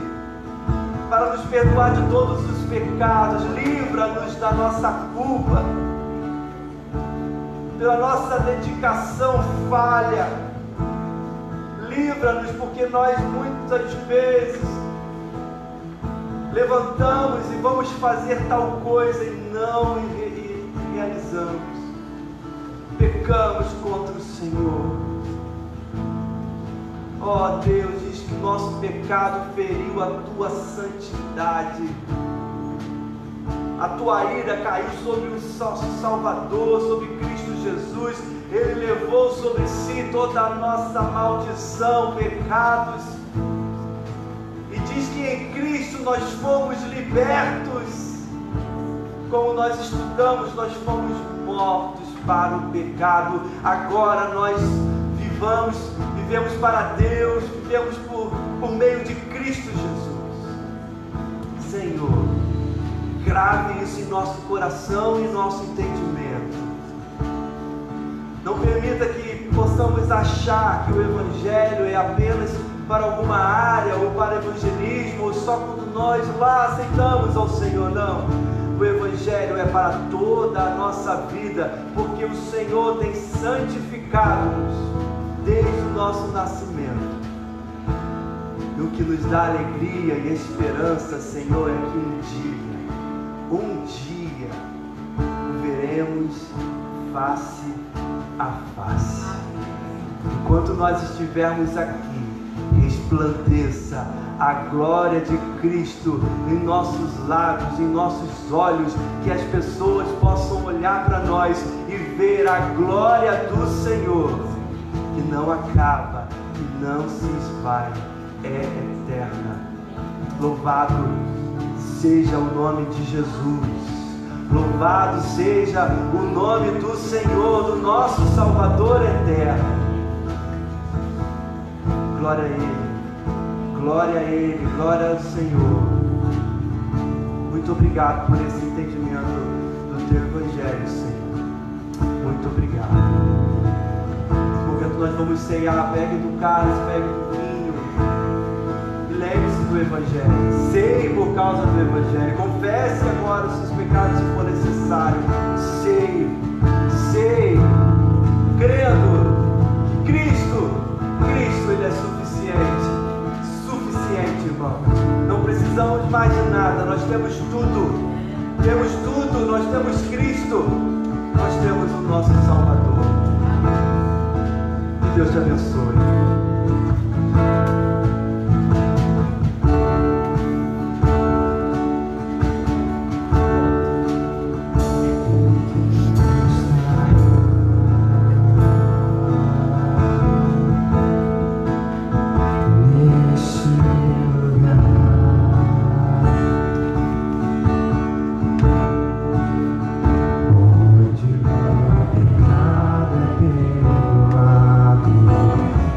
[SPEAKER 5] para nos perdoar de todos os pecados. Livra-nos da nossa culpa, pela nossa dedicação falha. Livra-nos porque nós muitas vezes levantamos e vamos fazer tal coisa e não realizamos. Pecamos contra o Senhor. Ó Deus, diz que o nosso pecado feriu a Tua santidade. A Tua ira caiu sobre o Salvador, sobre Cristo Jesus. Ele levou sobre si toda a nossa maldição, pecados. E diz que em Cristo nós fomos libertos. Como nós estudamos, nós fomos mortos para o pecado. Agora nós vivemos para Deus, vivemos por meio de Cristo Jesus. Senhor, grave isso em nosso coração e em nosso entendimento. Não permita que possamos achar que o Evangelho é apenas para alguma área, ou para evangelismo, ou só quando nós lá aceitamos ao Senhor. Não. O Evangelho é para toda a nossa vida, porque o Senhor tem santificado-nos desde o nosso nascimento. E o que nos dá alegria e esperança, Senhor, é que um dia, o veremos face a face. Enquanto nós estivermos aqui, resplandeça a glória de Cristo em nossos lábios, em nossos olhos, que as pessoas possam olhar para nós e ver a glória do Senhor, que não acaba, que não se esvai, é eterna. Louvado seja o nome de Jesus. Louvado seja o nome do Senhor, do nosso Salvador eterno. Glória a Ele, glória a Ele, glória ao Senhor. Muito obrigado por esse entendimento do Teu Evangelho, Senhor. Muito obrigado. Nesse momento nós vamos ceiar. Pegue do cálice, pegue do vinho e lembre-se do Evangelho. Ceie por causa do Evangelho. Confesse agora os seus pecados se for necessário. Ceie, crendo que Cristo, Ele é suficiente, irmão. Não precisamos mais de nada, nós temos tudo. Nós temos Cristo, nós temos o nosso Salvador. Que Deus te abençoe.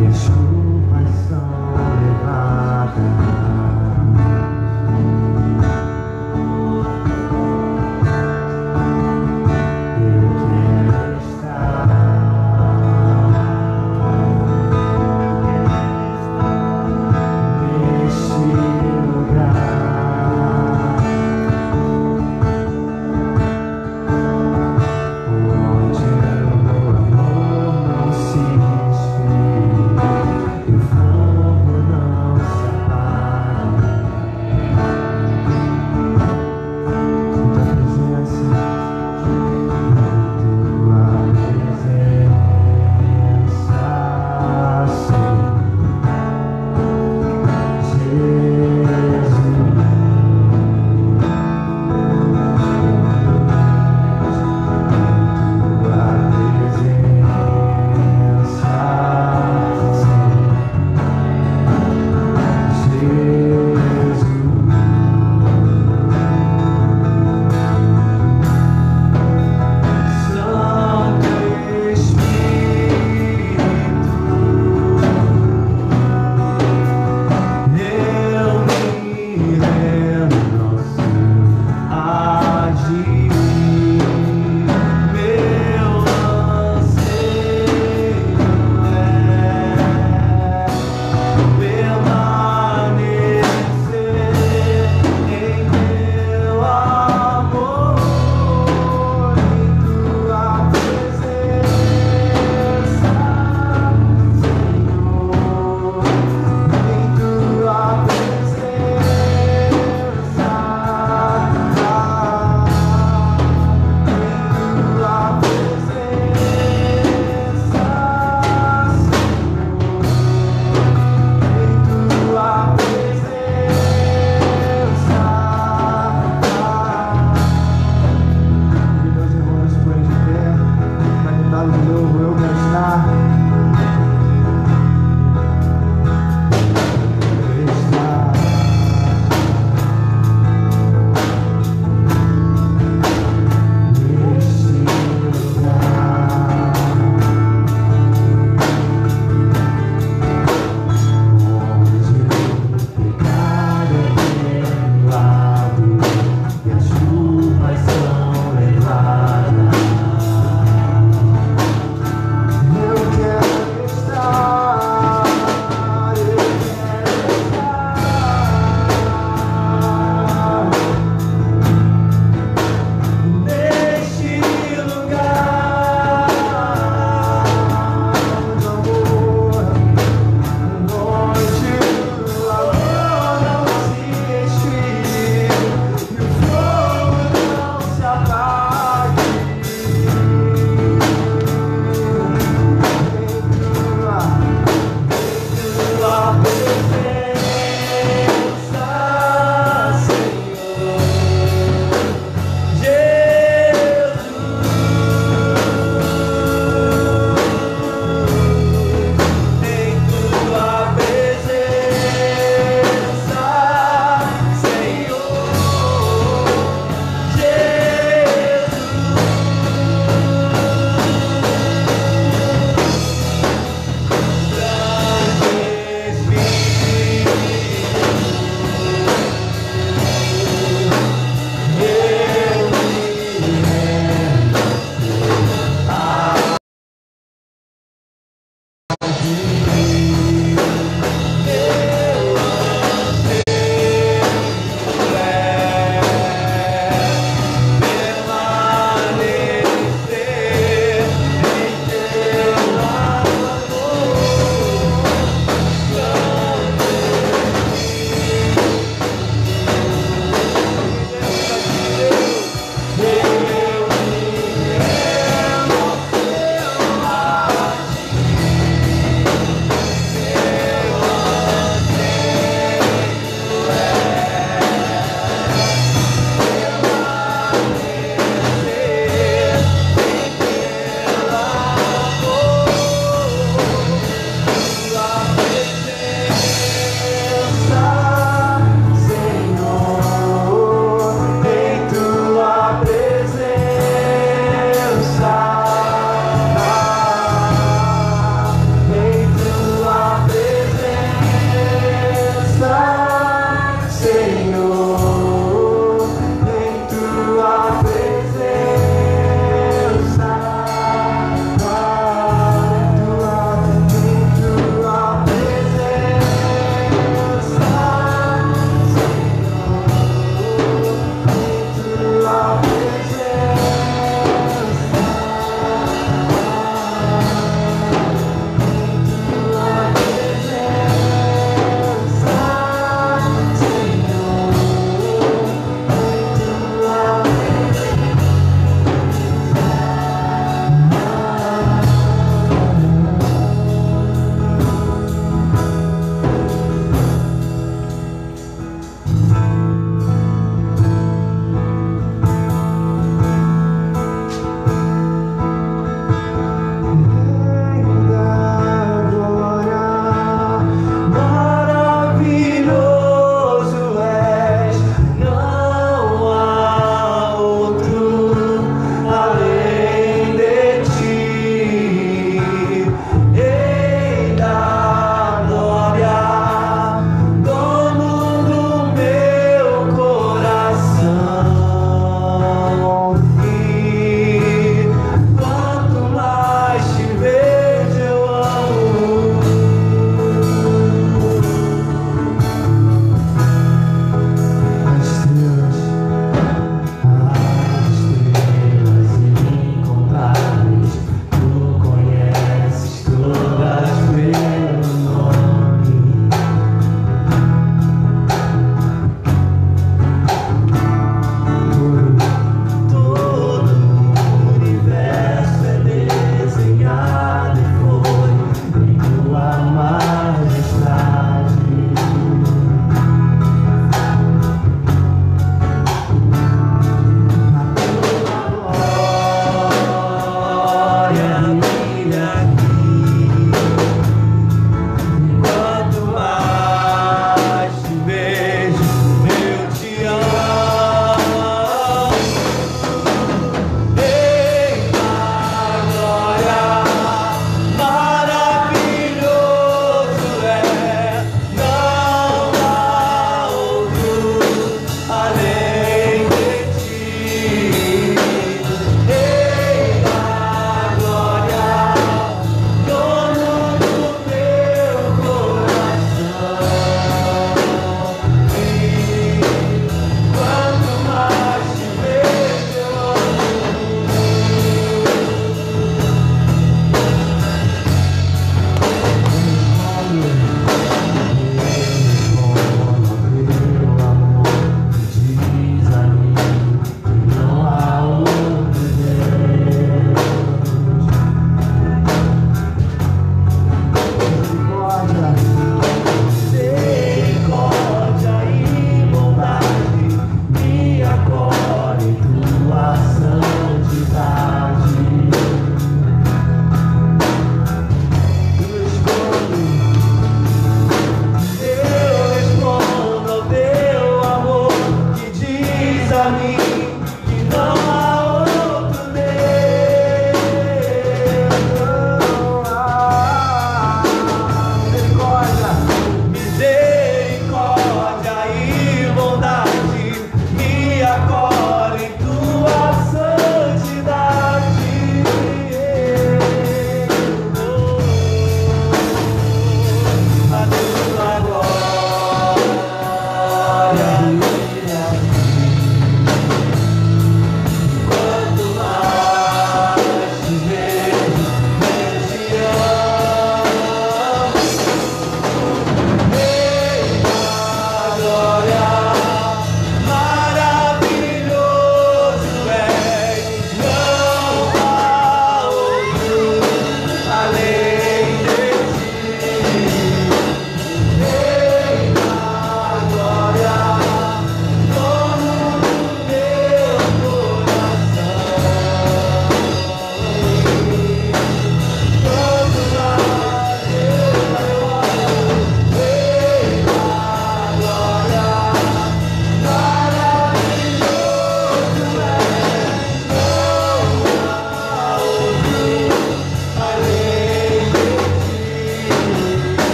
[SPEAKER 2] Yes.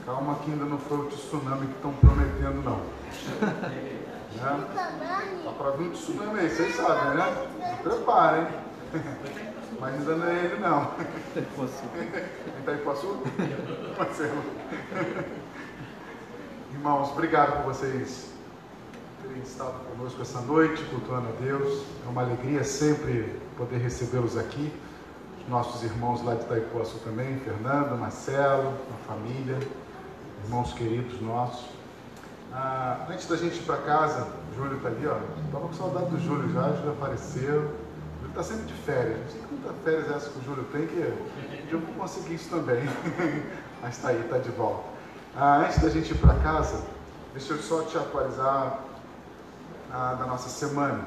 [SPEAKER 6] Calma que ainda não foi o tsunami que estão prometendo, não. Né? Tá para vir um tsunami aí, vocês sabem, né? Se preparem. Mas ainda não é ele, não. Itaipuaçu? Marcelo. Irmãos, obrigado por vocês terem estado conosco essa noite, cultuando a Deus. É uma alegria sempre poder recebê-los aqui. Os nossos irmãos lá de Itaipuaçu também, Fernando, Marcelo, a família, irmãos queridos nossos. Antes da gente ir para casa, o Júlio está ali, ó. Estava com saudade do Júlio já, o Júlio apareceu. O Júlio está sempre de férias. Não sei quantas férias é essa que o Júlio tem, que eu vou conseguir isso também. Mas está aí, está de volta. Antes da gente ir para casa, deixa eu só te atualizar da nossa semana.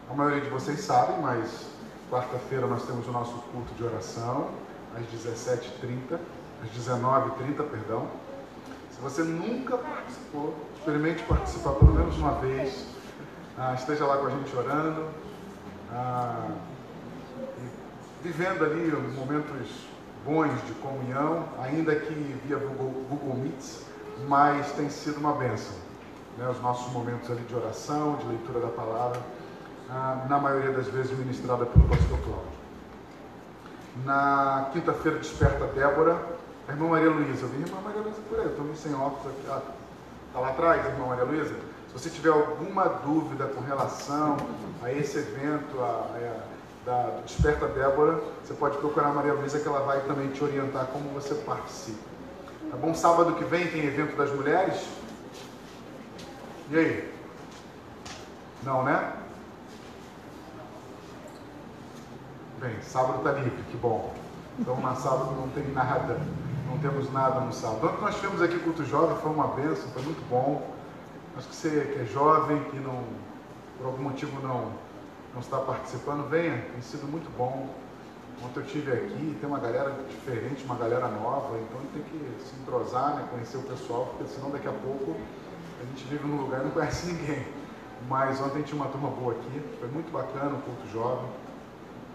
[SPEAKER 6] A maioria de vocês sabem, mas quarta-feira nós temos o nosso culto de oração, às 17h30, às 19h30, perdão. Se você nunca participou, experimente participar pelo menos uma vez. Esteja lá com a gente orando, vivendo ali momentos bons de comunhão, ainda que via Google Meets, mas tem sido uma bênção, né? Os nossos momentos ali de oração, de leitura da palavra, na maioria das vezes ministrada pelo pastor Cláudio. Na quinta-feira desperta Débora, a irmã Maria Luísa. Eu vi a irmã Maria Luísa por aí, eu estou meio sem óculos aqui. Está lá atrás, irmã Maria Luísa? Se você tiver alguma dúvida com relação a esse evento, da Desperta Débora, você pode procurar a Maria Luísa, que ela vai também te orientar como você participa. Tá bom? Sábado que vem tem evento das mulheres? E aí? Não, né? Bem, sábado está livre, que bom. Então na sábado não tem nada, não temos nada no sábado. Ontem nós tivemos aqui culto jovem, foi uma bênção, foi muito bom. Acho que você que é jovem, que não, por algum motivo não está participando, venha, tem sido muito bom. Ontem eu estive aqui, tem uma galera diferente, uma galera nova, então tem que se entrosar, né, conhecer o pessoal, porque senão daqui a pouco a gente vive num lugar e não conhece ninguém. Mas ontem tinha uma turma boa aqui, foi muito bacana o culto jovem.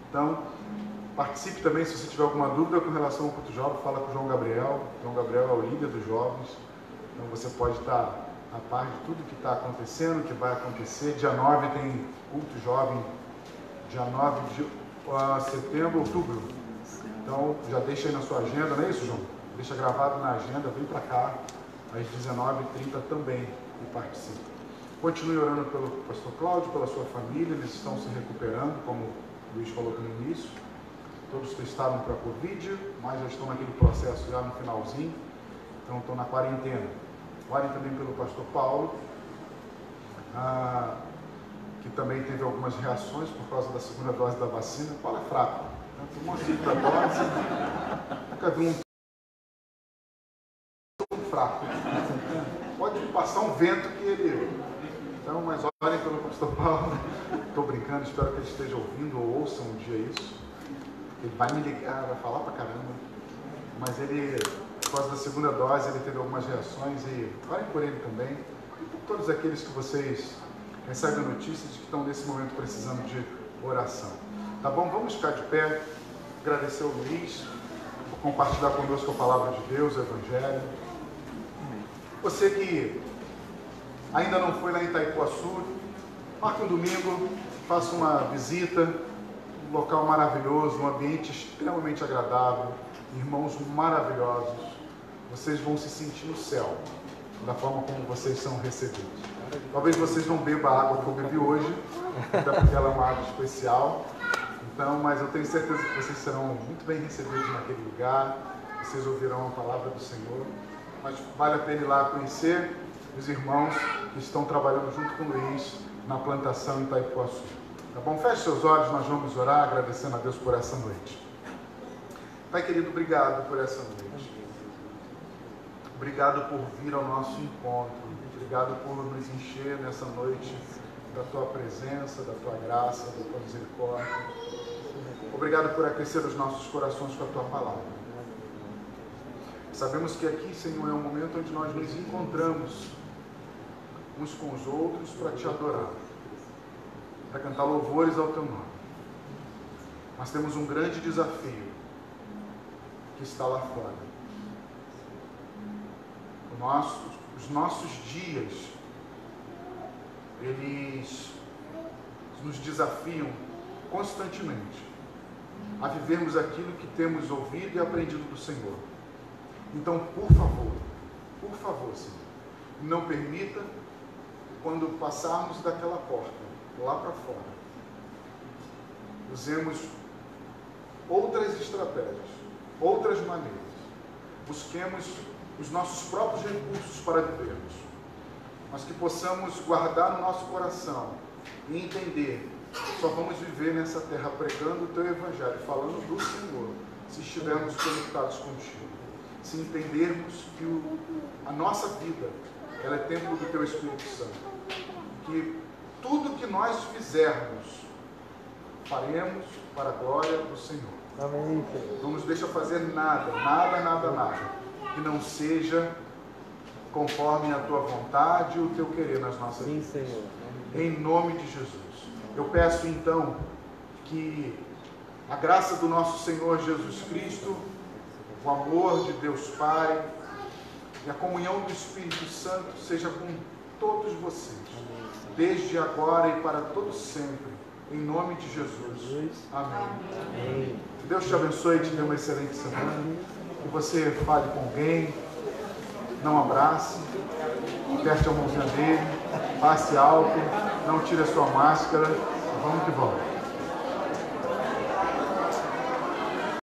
[SPEAKER 6] Então, participe também, se você tiver alguma dúvida com relação ao culto jovem, fala com o João Gabriel. O João Gabriel é o líder dos jovens, então você pode estar a par de tudo que está acontecendo, que vai acontecer. Dia 9 tem culto jovem, dia 9 de setembro, outubro. Então, já deixa aí na sua agenda, não é isso, João? Deixa gravado na agenda, vem para cá, às 19h30 também, e participe. Continue orando pelo pastor Cláudio, pela sua família, eles estão se recuperando, como o Luiz falou no início. Todos testaram para a Covid, mas já estão naquele processo já no finalzinho, então estão na quarentena. Orem também pelo pastor Paulo, que também teve algumas reações por causa da segunda dose da vacina. Paulo é fraco, né? Tomou a segunda dose, nunca vi um fraco. Pode passar um vento que ele... Então, mas orem pelo pastor Paulo. Estou brincando, espero que ele esteja ouvindo ou ouça um dia isso. Ele vai me ligar, vai falar pra caramba. Mas ele, por causa da segunda dose, ele teve algumas reações e orem por ele também. E por todos aqueles que vocês recebem notícias de que estão nesse momento precisando de oração. Tá bom? Vamos ficar de pé, agradecer ao Luiz por compartilhar conosco a palavra de Deus, o Evangelho. Você que ainda não foi lá em Itaipuaçu, marque um domingo, faça uma visita, um local maravilhoso, um ambiente extremamente agradável, irmãos maravilhosos. Vocês vão se sentir no céu, da forma como vocês são recebidos. Talvez vocês não bebam a água que eu bebi hoje, até porque ela é uma água especial. Então, mas eu tenho certeza que vocês serão muito bem recebidos naquele lugar, vocês ouvirão a palavra do Senhor. Mas vale a pena ir lá conhecer os irmãos que estão trabalhando junto com o Luiz na plantação em Itaipuaçu. Tá bom? Feche seus olhos, nós vamos orar agradecendo a Deus por essa noite. Pai querido, obrigado por essa noite. Obrigado por vir ao nosso encontro. Obrigado por nos encher nessa noite da Tua presença, da Tua graça, da Tua misericórdia. Obrigado por aquecer os nossos corações com a Tua palavra. Sabemos que aqui, Senhor, é um momento onde nós nos encontramos uns com os outros para Te adorar, para cantar louvores ao Teu nome. Mas temos um grande desafio que está lá fora. os nossos dias, eles nos desafiam constantemente a vivermos aquilo que temos ouvido e aprendido do Senhor. Então, por favor, Senhor, não permita, quando passarmos daquela porta, lá para fora, usemos outras estratégias, outras maneiras. Busquemos os nossos próprios recursos para vivermos, mas que possamos guardar no nosso coração e entender que só vamos viver nessa terra pregando o Teu Evangelho, falando do Senhor, se estivermos conectados contigo. Se entendermos que a nossa vida, ela é templo do Teu Espírito Santo. Que tudo que nós fizermos, faremos para a glória do Senhor.
[SPEAKER 3] Amém.
[SPEAKER 6] Não nos deixa fazer nada que não seja conforme a Tua vontade e o Teu querer nas nossas vidas.
[SPEAKER 3] Sim, Senhor.
[SPEAKER 6] Em nome de Jesus. Eu peço então que a graça do nosso Senhor Jesus Cristo, o amor de Deus Pai e a comunhão do Espírito Santo seja com todos vocês, desde agora e para todos sempre, em nome de Jesus. Amém. Que Deus te abençoe e te dê uma excelente semana. Que você fale com alguém, não abrace, aperte a mãozinha dele, passe álcool, não tire a sua máscara. Vamos que vamos.